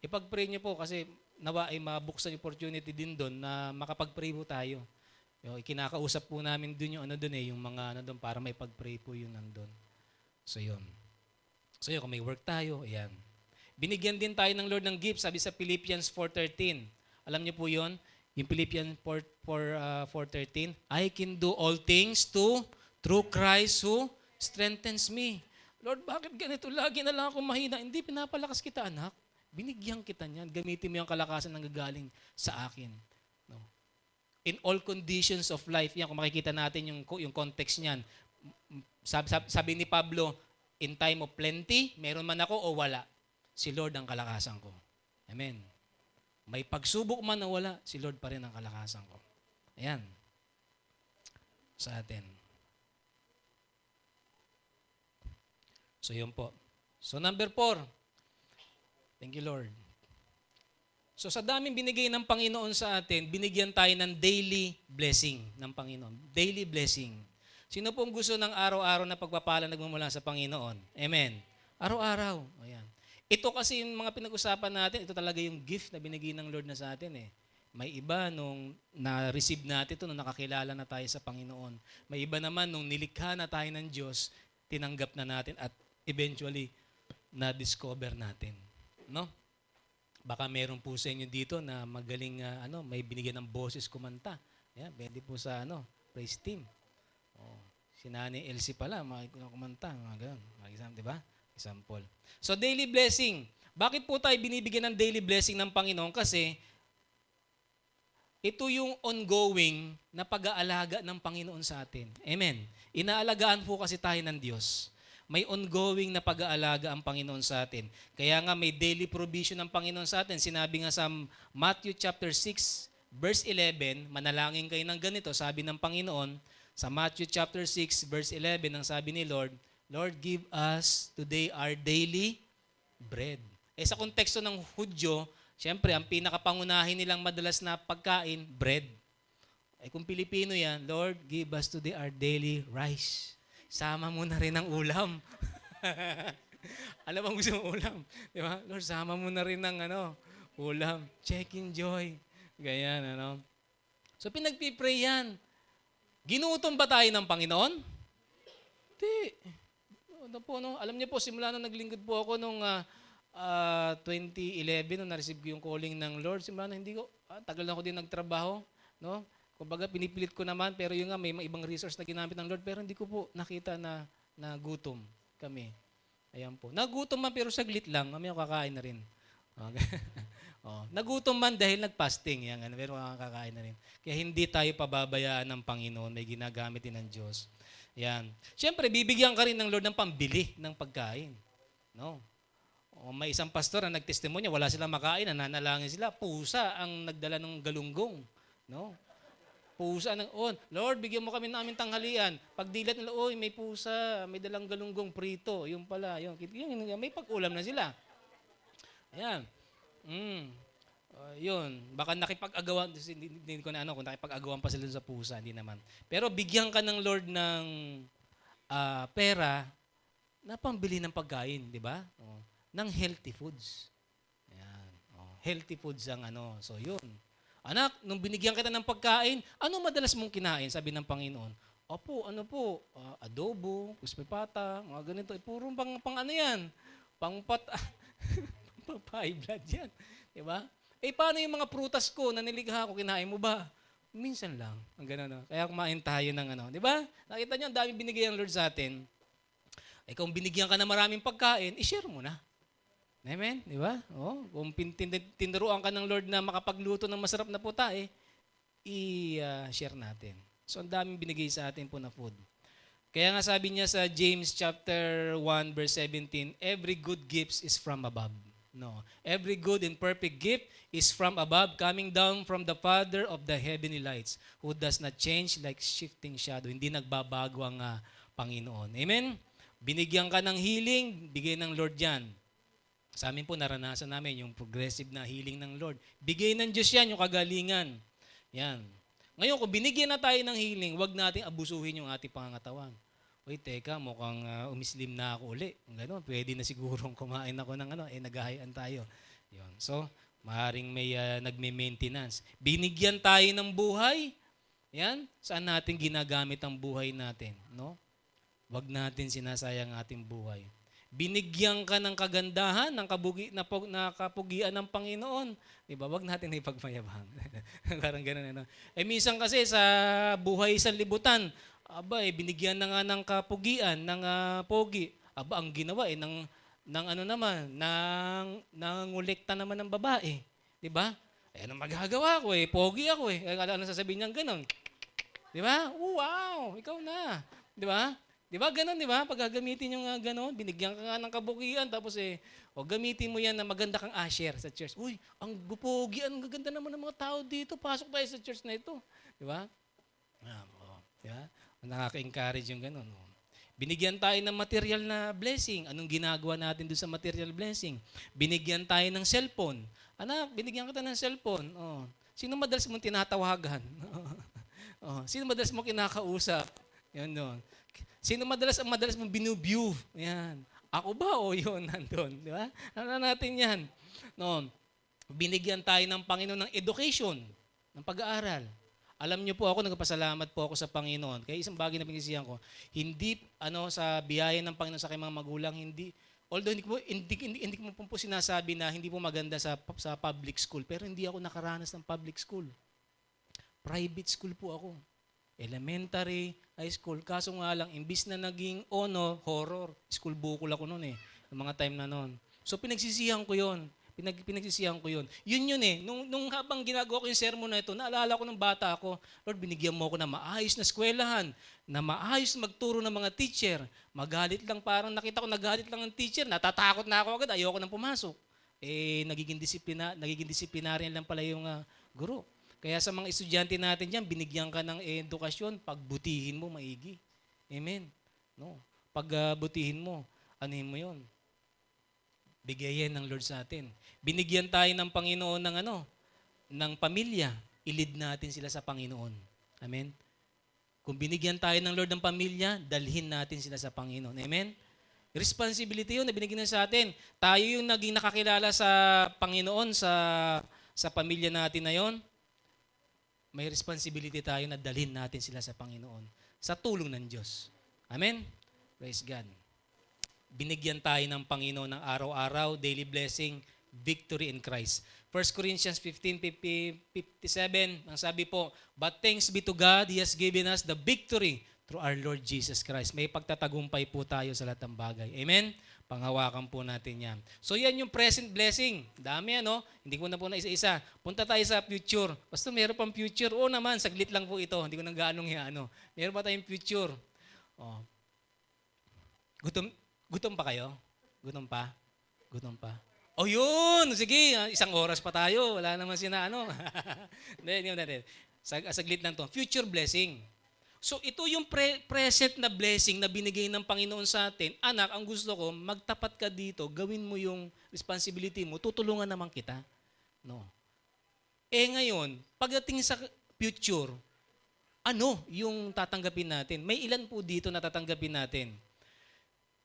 ipag-pray niyo po kasi nawa ay mabuksan yung opportunity din doon na makapag-pray po tayo. Yung, ikinakausap po namin doon yung doon yung mga doon para maipag-pray po yun nandun. So yun. So yun, kung may work tayo, ayan. Binigyan din tayo ng Lord ng gift, sabi sa Philippians 4:13. Alam niyo po yun? Yung Philippians 4:13, I can do all things through Christ who strengthens me. Lord, bakit ganito? Lagi na lang ako mahina. Hindi, pinapalakas kita, anak. Binigyan kita niyan. Gamitin mo yung kalakasan na gagaling sa akin. No? In all conditions of life, yan, kung makikita natin yung context niyan, sabi ni Pablo, in time of plenty, meron man ako o wala, si Lord ang kalakasan ko. Amen. May pagsubok man na wala, si Lord pa rin ang kalakasan ko. Ayan. Sa atin. So yun po. So number 4. Thank you, Lord. So sa daming binigay ng Panginoon sa atin, binigyan tayo ng daily blessing ng Panginoon. Daily blessing. Sino pong gusto ng araw-araw na pagpapala nagmumula sa Panginoon? Amen. Araw-araw. Ayan. Ito kasi yung mga pinag-usapan natin, ito talaga yung gift na binigay ng Lord na sa atin eh. May iba nung na-receive natin ito, nung nakakilala na tayo sa Panginoon. May iba naman nung nilikha na tayo ng Diyos, tinanggap na natin at eventually na-discover natin. No? Baka meron po sa inyo dito na magaling, may binigyan ng boses kumanta. Yan, pwede po sa praise team. Oh, si Nani Elsie pala, kumanta, mga ganun. Di ba? Example. So, daily blessing. Bakit po tayo binibigyan ng daily blessing ng Panginoon? Kasi, ito yung ongoing na pag-aalaga ng Panginoon sa atin. Amen. Inaalagaan po kasi tayo ng Diyos. May ongoing na pag-aalaga ang Panginoon sa atin. Kaya nga may daily provision ng Panginoon sa atin. Sinabi nga sa Matthew chapter 6, verse 11, manalangin kayo ng ganito, sabi ng Panginoon, sa Matthew chapter 6, verse 11, ang sabi ni Lord, Lord, give us today our daily bread. Sa konteksto ng Hudyo, siyempre, ang pinakapangunahin nilang madalas na pagkain, bread. Kung Pilipino yan, Lord, give us today our daily rice. Sama mo na rin ang ulam. Alam mo gusto mong ulam? Di ba? Lord, sama mo na rin ng ulam. Check-in joy. Ganyan, So, pinagpipray yan. Ginutom ba tayo ng Panginoon? Hindi. Alam niyo po, simula nung naglingkod po ako nung 2011, nung na-receive ko yung calling ng Lord, simula na hindi ko, tagal na ako din nagtrabaho. No? Kumbaga, pinipilit ko naman, pero yung may ibang resource na ginamit ng Lord, pero hindi ko po nakita na gutom kami. Ayan po. Nagutom man, pero saglit lang. Mamaya kakain na rin. Okay. Nagutom man dahil nag-fasting. Yan, pero kakain na rin. Kaya hindi tayo pababayaan ng Panginoon. May ginagamit din ng Diyos. Yan. Siyempre, bibigyan ka rin ng Lord ng pambili ng pagkain. No? O, may isang pastor na nagtestimonya, wala silang makain, nananalangin sila. Pusa ang nagdala ng galunggong. No? Pusa ng, Lord, bigyan mo kami namin tanghalian. Pagdilat nila, may pusa, may dalang galunggong prito. Yung pala, may pag-ulam na sila. Ayan. Yun. Baka nakipag-agawan, hindi ko na kung nakipag-agawan pa sila sa pusa, hindi naman. Pero bigyan ka ng Lord ng pera na pambili ng pagkain, di ba? Ng healthy foods. Ayan. Healthy foods ang So, yun. Anak, nung binigyan kita ng pagkain, ano madalas mong kinain? Sabi ng Panginoon. Opo, adobo, puspepata, mga ganito. Puro pang ano yan? Pang-high blood yan. Diba? Paano yung mga prutas ko na niligha ko, kinain mo ba? Minsan lang. Ang gano'n. Kaya kumain tayo ng Diba? Nakita niyo, ang dami binigay ng Lord sa atin. Kung binigyan ka ng maraming pagkain, i-share mo na. Amen? Di ba? Kung tinuruan ka ng Lord na makapagluto ng masarap na puta, i-share natin. So, ang daming binigay sa atin po na food. Kaya nga sabi niya sa James chapter 1 verse 17, every good gift is from above. No. Every good and perfect gift is from above, coming down from the Father of the heavenly lights, who does not change like shifting shadow. Hindi nagbabago ang Panginoon. Amen? Binigyan ka ng healing, bigay ng Lord yan. Sa amin po, naranasan namin yung progressive na healing ng Lord. Bigay ng Diyos yan, yung kagalingan. Yan. Ngayon, kung binigyan na tayo ng healing, huwag natin abusuhin yung ating pangangatawan. Teka, mukhang umislim na ako uli. Ganun, pwede na sigurong kumain ako ng naghahayaan tayo. Yun. So, maaaring may nagme-maintenance. Binigyan tayo ng buhay. Yan. Saan natin ginagamit ang buhay natin? No? Huwag natin sinasayang ating buhay. Binigyan ka ng kagandahan, ng kapugian ng Panginoon. Diba? Wag natin na ipagmayabang. Parang gano'n. Minsan kasi sa buhay sa libutan, binigyan na nga ng kapugian, ng pogi. Ang ginawa ng nangungulekta naman ng babae. Diba? Anong magagawa ko pogi ako Ano sasabihin niya gano'n? Diba? Wow, ikaw na. Diba? Diba ganun, diba? Pag gagamitin yung gano'n, binigyan ka nga ng kabukian, tapos gamitin mo yan na maganda kang usher sa church. Uy, ang gupogi, ang gaganda naman ng mga tao dito, pasok tayo sa church na ito. Diba? Diba? Nakaka-encourage yung gano'n. Binigyan tayo ng material na blessing. Anong ginagawa natin doon sa material blessing? Binigyan tayo ng cellphone. Anak, binigyan kita ng cellphone. Sino madalas mong tinatawagan? Sino madalas mong kinakausap? Yan doon. Sino madalas mong binuview? Yan. Ako ba o yun nandun? Di ba? Ano natin yan? No. Binigyan tayo ng Panginoon ng education, ng pag-aaral. Alam niyo po ako, nagpasalamat po ako sa Panginoon. Kaya isang bagay na pinisiyan ko, hindi sa biyaya ng Panginoon sa aking mga magulang, although hindi ko po sinasabi na hindi po maganda sa public school, pero hindi ako nakaranas ng public school. Private school po ako. Elementary, high school. Kaso nga lang, imbis na naging horror. School bukol ako noon ng mga time na noon. So pinagsisihan ko yun. Pinagsisihan ko yun. Yun Nung habang ginagawa ko yung sermon na ito, naalala ko ng bata ako, Lord, binigyan mo ako na maayos na eskwelahan, na maayos magturo ng mga teacher. Magalit lang, parang nakita ko nagalit lang ng teacher, natatakot na ako agad, ayoko nang pumasok. Nagiging disciplinarian lang pala yung guro. Kaya sa mga estudyante natin dyan, binigyan ka ng edukasyon, pagbutihin mo, maigi. Amen. No? Pagbutihin mo, anuhin mo yun. Bigayan ng Lord sa atin. Binigyan tayo ng Panginoon ng pamilya, ilid natin sila sa Panginoon. Amen. Kung binigyan tayo ng Lord ng pamilya, dalhin natin sila sa Panginoon. Amen. Responsibility yun na binigyan na sa atin. Tayo yung naging nakakilala sa Panginoon sa pamilya natin na yon. May responsibility tayo na dalhin natin sila sa Panginoon sa tulong ng Diyos. Amen? Praise God. Binigyan tayo ng Panginoon ng araw-araw, daily blessing, victory in Christ. 1 Corinthians 15:57, ang sabi po, but thanks be to God, He has given us the victory through our Lord Jesus Christ. May pagtatagumpay po tayo sa lahat ng bagay. Amen? Panghawakan po natin yan. So yan yung present blessing. Dami Hindi ko na po na isa-isa. Punta tayo sa future. Basta meron pang future. Oo naman, saglit lang po ito. Hindi ko nang gaanong Meron pa tayong future. Gutom pa kayo? Gutom pa? Gutom pa. O yun! Sige, 1 oras pa tayo. Wala naman sina. Hindi. Saglit lang to. Future blessing. So ito yung present na blessing na binigay ng Panginoon sa atin. Anak, ang gusto ko, magtapat ka dito, gawin mo yung responsibility mo, tutulungan naman kita. No. Ngayon, pagdating sa future, ano yung tatanggapin natin? May ilan po dito na tatanggapin natin?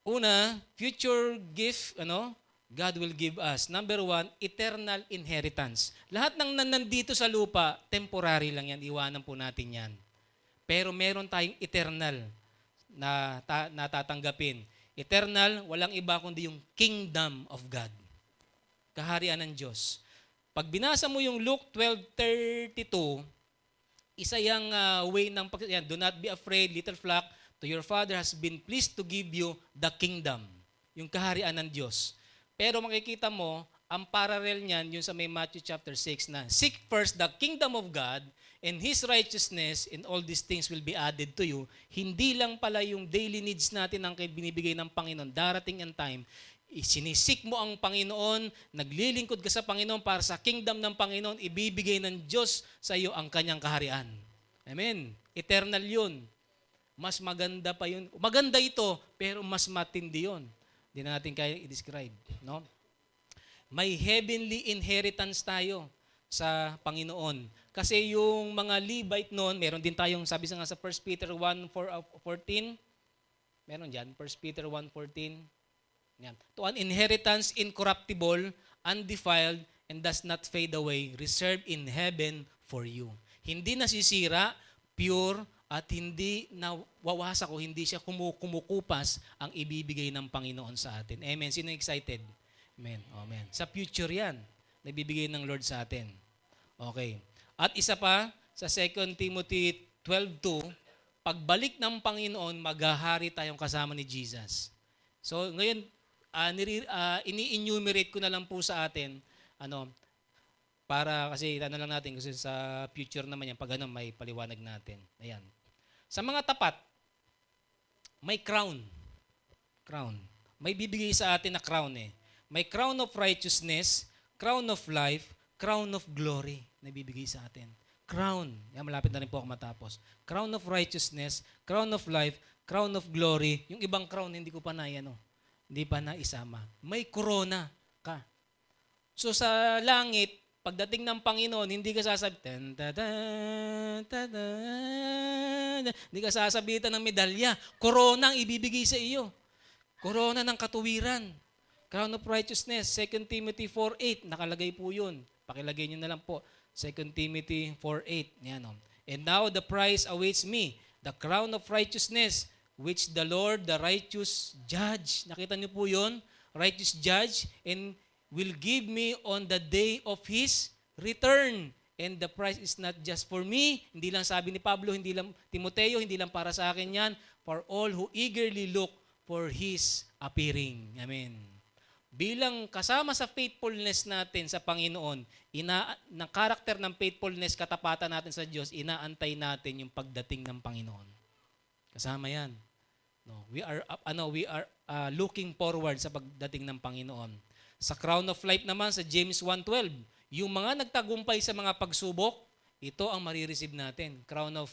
Una, future gift, God will give us. Number 1, eternal inheritance. Lahat ng nandito sa lupa, temporary lang yan. Iwanan po natin yan. Pero meron tayong eternal na tatanggapin. Eternal, walang iba kundi yung kingdom of God. Kaharian ng Diyos. Pag binasa mo yung Luke 12:32, isa yung way ng do not be afraid, little flock, to your Father has been pleased to give you the kingdom. Yung kaharian ng Diyos. Pero makikita mo, ang parallel niyan, yung sa may Matthew chapter 6 na, seek first the kingdom of God and His righteousness, and all these things will be added to you. Hindi lang pala yung daily needs natin ang binibigay ng Panginoon. Darating ang time, sinisik mo ang Panginoon, naglilingkod ka sa Panginoon para sa kingdom ng Panginoon, ibibigay ng Diyos sa iyo ang kanyang kaharian. Amen. Eternal yun. Mas maganda pa yun. Maganda ito, pero mas matindi yun. Hindi na natin kaya i-describe. No? May heavenly inheritance tayo sa Panginoon. Kasi yung mga Levite noon, meron din tayong, sabi nga sa 1 Peter 1:14, meron dyan, 1 Peter 1:14, yan. To an inheritance incorruptible, undefiled, and does not fade away, reserved in heaven for you. Hindi nasisira, pure, at hindi nawawasak o hindi siya kumukupas ang ibibigay ng Panginoon sa atin. Amen. Sino excited? Amen. Amen. Sa future yan, na ibibigay ng Lord sa atin. Okay. At isa pa, sa 2 Timothy 12:2, pagbalik ng Panginoon, maghahari tayong kasama ni Jesus. So ngayon, ini-enumerate ko na lang po sa atin, para kasi lang natin, kasi sa future naman yan, pag may paliwanag natin. Ayan. Sa mga tapat, may crown. Crown. May bibigay sa atin na crown eh. May crown of righteousness, crown of life, crown of glory na bibigay sa atin. Crown. Yan, malapit na rin po ako matapos. Crown of righteousness, crown of life, crown of glory. Yung ibang crown, hindi ko pa hindi pa naisama. May corona ka. So sa langit, pagdating ng Panginoon, hindi ka sasabitan, hindi ka sasabitan ng medalya. Corona ang ibibigay sa iyo. Corona ng katuwiran. Crown of righteousness, 2 Timothy 4:8. Nakalagay po yun. Pakilagay nyo na lang po. 2 Timothy 4:8. Yan, And now the prize awaits me, the crown of righteousness, which the Lord, the righteous judge. Nakita niyo po yun? Righteous judge, and will give me on the day of His return. And the prize is not just for me. Hindi lang sabi ni Pablo, hindi lang Timoteo, hindi lang para sa akin yan. For all who eagerly look for His appearing. Amen. Bilang kasama sa faithfulness natin sa Panginoon, ng karakter ng faithfulness, katapatan natin sa Diyos, inaantay natin yung pagdating ng Panginoon. Kasama yan. No, we are looking forward sa pagdating ng Panginoon. Sa crown of life naman, sa James 1:12, yung mga nagtagumpay sa mga pagsubok, ito ang marireceive natin. Crown of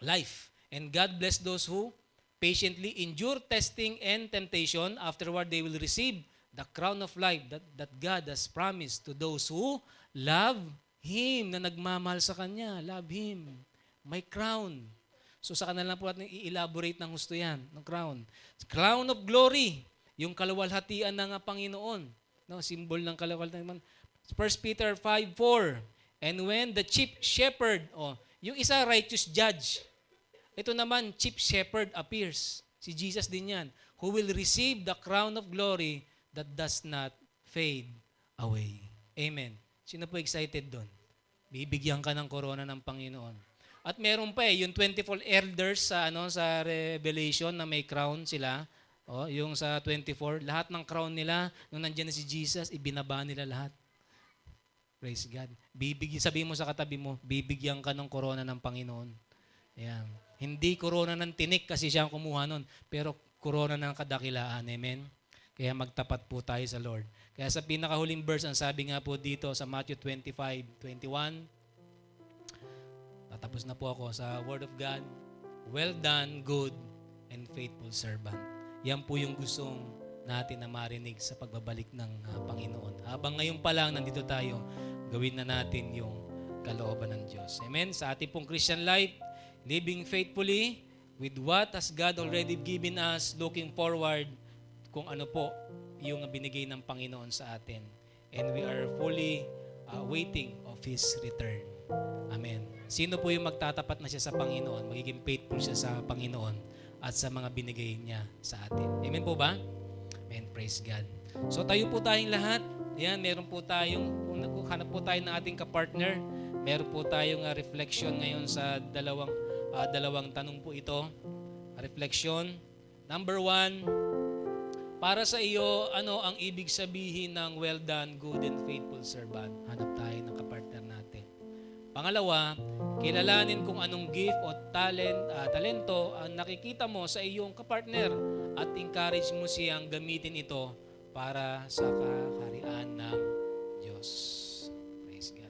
life. And God bless those who patiently endure testing and temptation. Afterward, they will receive the crown of life that God has promised to those who love Him, na nagmamahal sa Kanya. Love Him. May crown. So sa kanila po natin i-elaborate ng gusto yan, ng crown. Crown of glory, yung kaluwalhatian ng Panginoon. No, symbol ng kaluwalhatian. 1 Peter 5:4. And when the chief shepherd, yung isa righteous judge, ito naman chief shepherd appears. Si Jesus din yan. Who will receive the crown of glory that does not fade away. Amen. Sino po excited doon? Bibigyan ka ng korona ng Panginoon. At meron pa yung 24 elders sa Revelation na may crown sila. Yung sa 24, lahat ng crown nila, nung nandiyan na si Jesus, ibinaba nila lahat. Praise God. Sabihin mo sa katabi mo, bibigyan ka ng korona ng Panginoon. Ayan. Hindi korona ng tinik kasi siya ang kumuha nun, pero korona ng kadakilaan. Amen? Kaya magtapat po tayo sa Lord. Kaya sa pinakahuling verse, ang sabi nga po dito sa Matthew 25:21, tatapos na po ako sa Word of God. Well done, good and faithful servant. Yan po yung gustong natin na marinig sa pagbabalik ng Panginoon. Habang ngayon pa lang nandito tayo, gawin na natin yung kalooban ng Diyos. Amen? Sa ating pong Christian life, living faithfully with what has God already given us, looking forward kung ano po yung binigay ng Panginoon sa atin. And we are fully waiting of His return. Amen. Sino po yung magtatapat na siya sa Panginoon, magiging faithful siya sa Panginoon at sa mga binigay niya sa atin. Amen po ba? Amen. Praise God. So tayo po tayong lahat. Yan, meron po tayong, kung hanap po tayo ng ating kapartner, meron po tayong reflection ngayon sa dalawang tanong po ito. Reflection. Number 1, para sa iyo, ano ang ibig sabihin ng well done, good and faithful servant? Hanap tayo ng kapartner natin. Pangalawa, kilalanin kung anong gift o talento ang nakikita mo sa iyong kapartner at encourage mo siyang gamitin ito para sa kaharian ng Diyos. Praise God.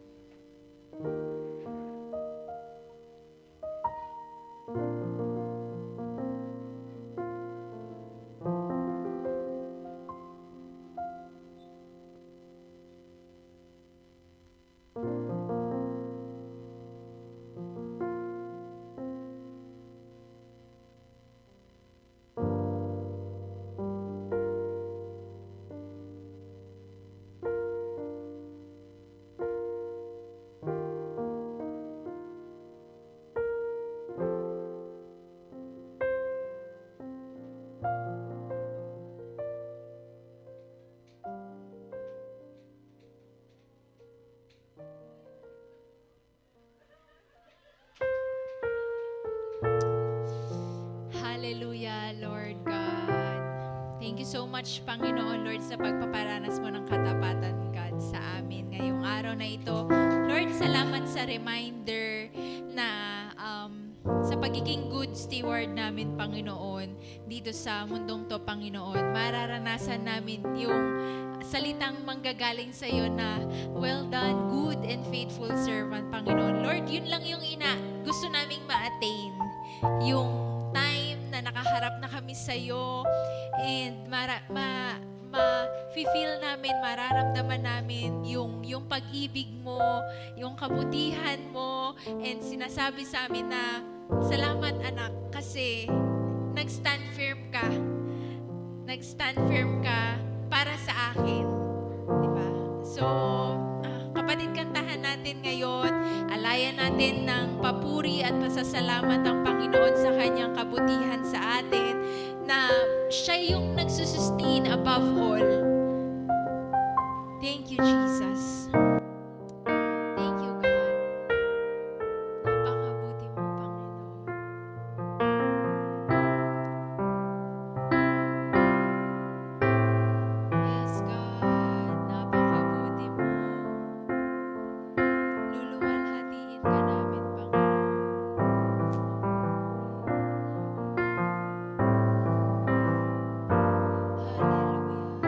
Hallelujah, Lord God. Thank you so much, Panginoon, Lord, sa pagpaparanas mo ng katapatan, God, sa amin ngayong araw na ito. Lord, salamat sa reminder na sa pagiging good steward namin, Panginoon, dito sa mundong to, Panginoon, mararanasan namin yung salitang manggagaling sa iyo na well done, good and faithful servant, Panginoon. Lord, yun lang yung gusto naming ma-attain. Yung time na nakaharap na kami sa iyo and ma-feel namin, mararamdaman namin yung pag-ibig mo, yung kabutihan mo, and sinasabi sa amin na salamat anak kasi nag-stand firm ka. Nag-stand firm ka para sa akin. Diba? So, kapatid, kantahan natin ngayon. Alayan natin ng papuri at pasasalamat ang Panginoon sa kanyang kabutihan sa atin na siya yung nagsusustain above all. Thank you, Jesus. Thank you, God. Napakabuti mo, Panginoon. Yes, God. Napakabuti mo. Luluwalhatiin ka namin, Panginoon. Hallelujah.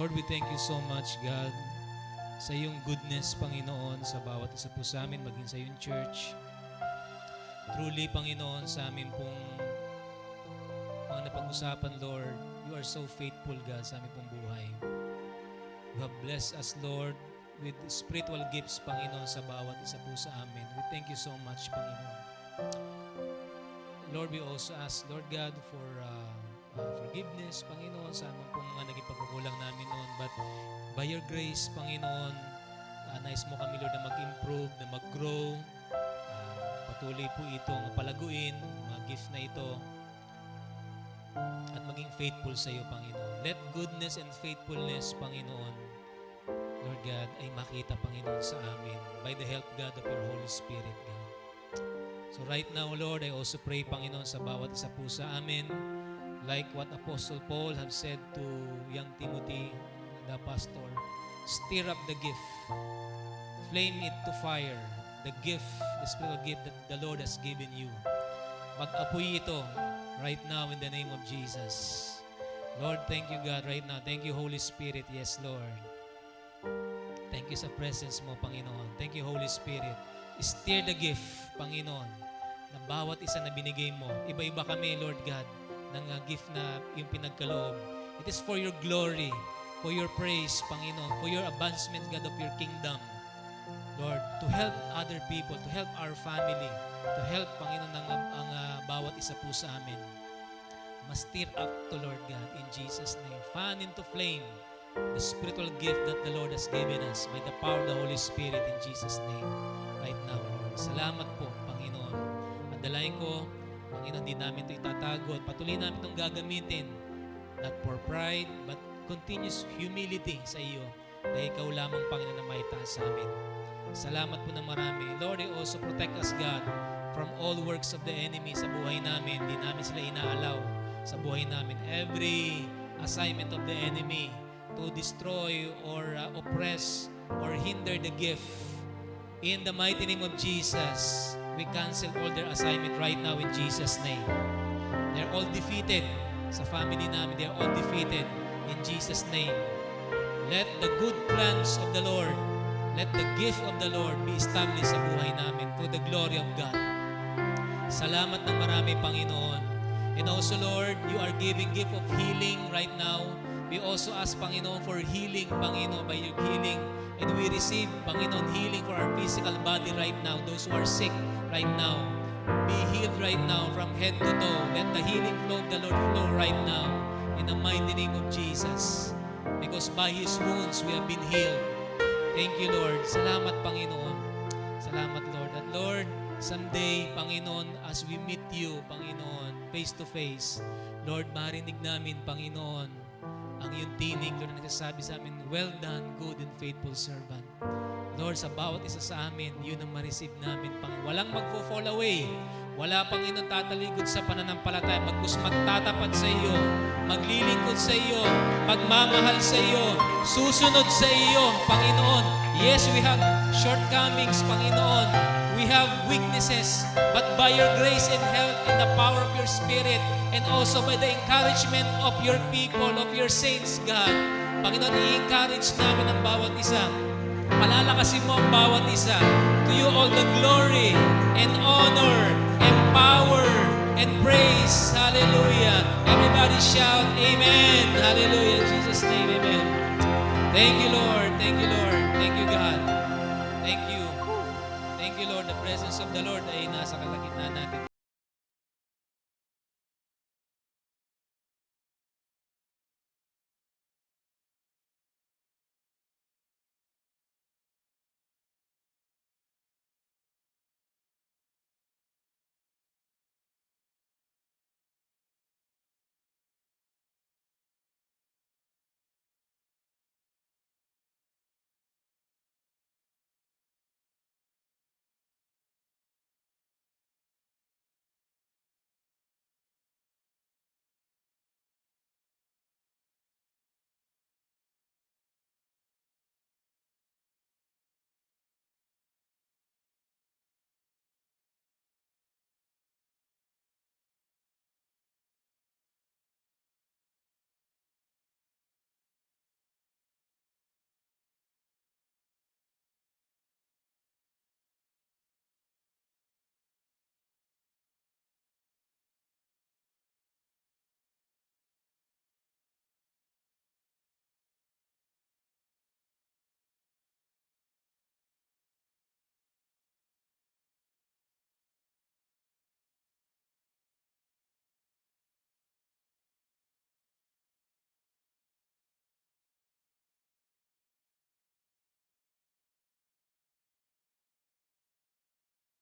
Lord, we thank you so much, God, sa iyong goodness, Panginoon, sa bawat isa po sa amin, maging sa iyong church. Truly, Panginoon, sa amin pong mga napag-usapan, Lord, you are so faithful, God, sa amin pong buhay. You have blessed us, Lord, with spiritual gifts, Panginoon, sa bawat isa po sa amin. We thank you so much, Panginoon. Lord, we also ask, Lord God, for forgiveness, Panginoon, sa aming pong mga naging pagkukulang namin noon. But by your grace, Panginoon, nais mo kami, Lord, na mag-improve, na mag-grow. Patuloy po itong palaguin, mga gifts na ito, at maging faithful sa iyo, Panginoon. Let goodness and faithfulness, Panginoon, Lord God, ay makita, Panginoon, sa amin by the help, God, of your Holy Spirit, God. So right now, Lord, I also pray, Panginoon, sa bawat isa po sa amin, like what Apostle Paul have said to young Timothy, the pastor, stir up the gift, flame it to fire, the gift, the spiritual gift that the Lord has given you. Mag-apoy ito right now in the name of Jesus. Lord, thank you, God, right now. Thank you, Holy Spirit. Yes, Lord. Thank you sa presence mo, Panginoon. Thank you, Holy Spirit. Stir the gift, Panginoon, na bawat isa na binigay mo. Iba-iba kami, Lord God, ng gift na yung pinagkaloob. It is for your glory, for your praise, Panginoon, for your advancement, God, of your kingdom. Lord, to help other people, to help our family, to help, Panginoon, ang bawat isa po sa amin. Stir up to, Lord God, in Jesus' name. Fan into flame the spiritual gift that the Lord has given us by the power of the Holy Spirit in Jesus' name. Right now, Lord. Salamat po, Panginoon. At dalayan ko, Panginoon, di namin ito itatago at patuloy namin itong gagamitin, not for pride, but continuous humility sa iyo, dahil ikaw lamang, Panginoon, na maitaas sa amin. Salamat po ng marami. Lord, I also protect us, God, from all works of the enemy sa buhay namin. Di namin sila inaalaw sa buhay namin. Every assignment of the enemy to destroy or oppress or hinder the gift, in the mighty name of Jesus, we cancel all their assignment right now in Jesus' name. They're all defeated sa family namin. They're all defeated in Jesus' name. Let the good plans of the Lord, let the gift of the Lord be established sa buhay namin to the glory of God. Salamat ng marami, Panginoon. And also, Lord, you are giving gift of healing right now. We also ask, Panginoon, for healing, Panginoon, by your healing. And we receive, Panginoon, healing for our physical body right now. Those who are sick right now, be healed right now from head to toe. Let the healing flow of the Lord flow right now in the mighty name of Jesus. Because by His wounds, we have been healed. Thank you, Lord. Salamat, Panginoon. Salamat, Lord. At Lord, someday, Panginoon, as we meet you, Panginoon, face to face, Lord, marinig namin, Panginoon, ang iyong tinig, Lord, na nagsasabi sa amin, well done, good and faithful servant. Lord, sa bawat isa sa amin, yun ang ma-receive namin, Panginoon. Walang mag-fall away. Wala, Panginoon, tatalikod sa pananampalataya. Magtatapat sa iyo, maglilingkod sa iyo, magmamahal sa iyo, susunod sa iyo, Panginoon. Yes, we have shortcomings, Panginoon. We have weaknesses, but by your grace and help and the power of your Spirit, and also by the encouragement of your people, of your saints, God, Panginoon, i-encourage namin ang bawat isa. Palalakasin mo ang bawat isa. To you all the glory and honor and power and praise. Hallelujah. Everybody shout, Amen. Hallelujah. In Jesus' name, Amen. Thank you, Lord. Thank you, Lord. Thank you, God. Thank you. Thank you, Lord. The presence of the Lord ay nasa kalagitnaan natin.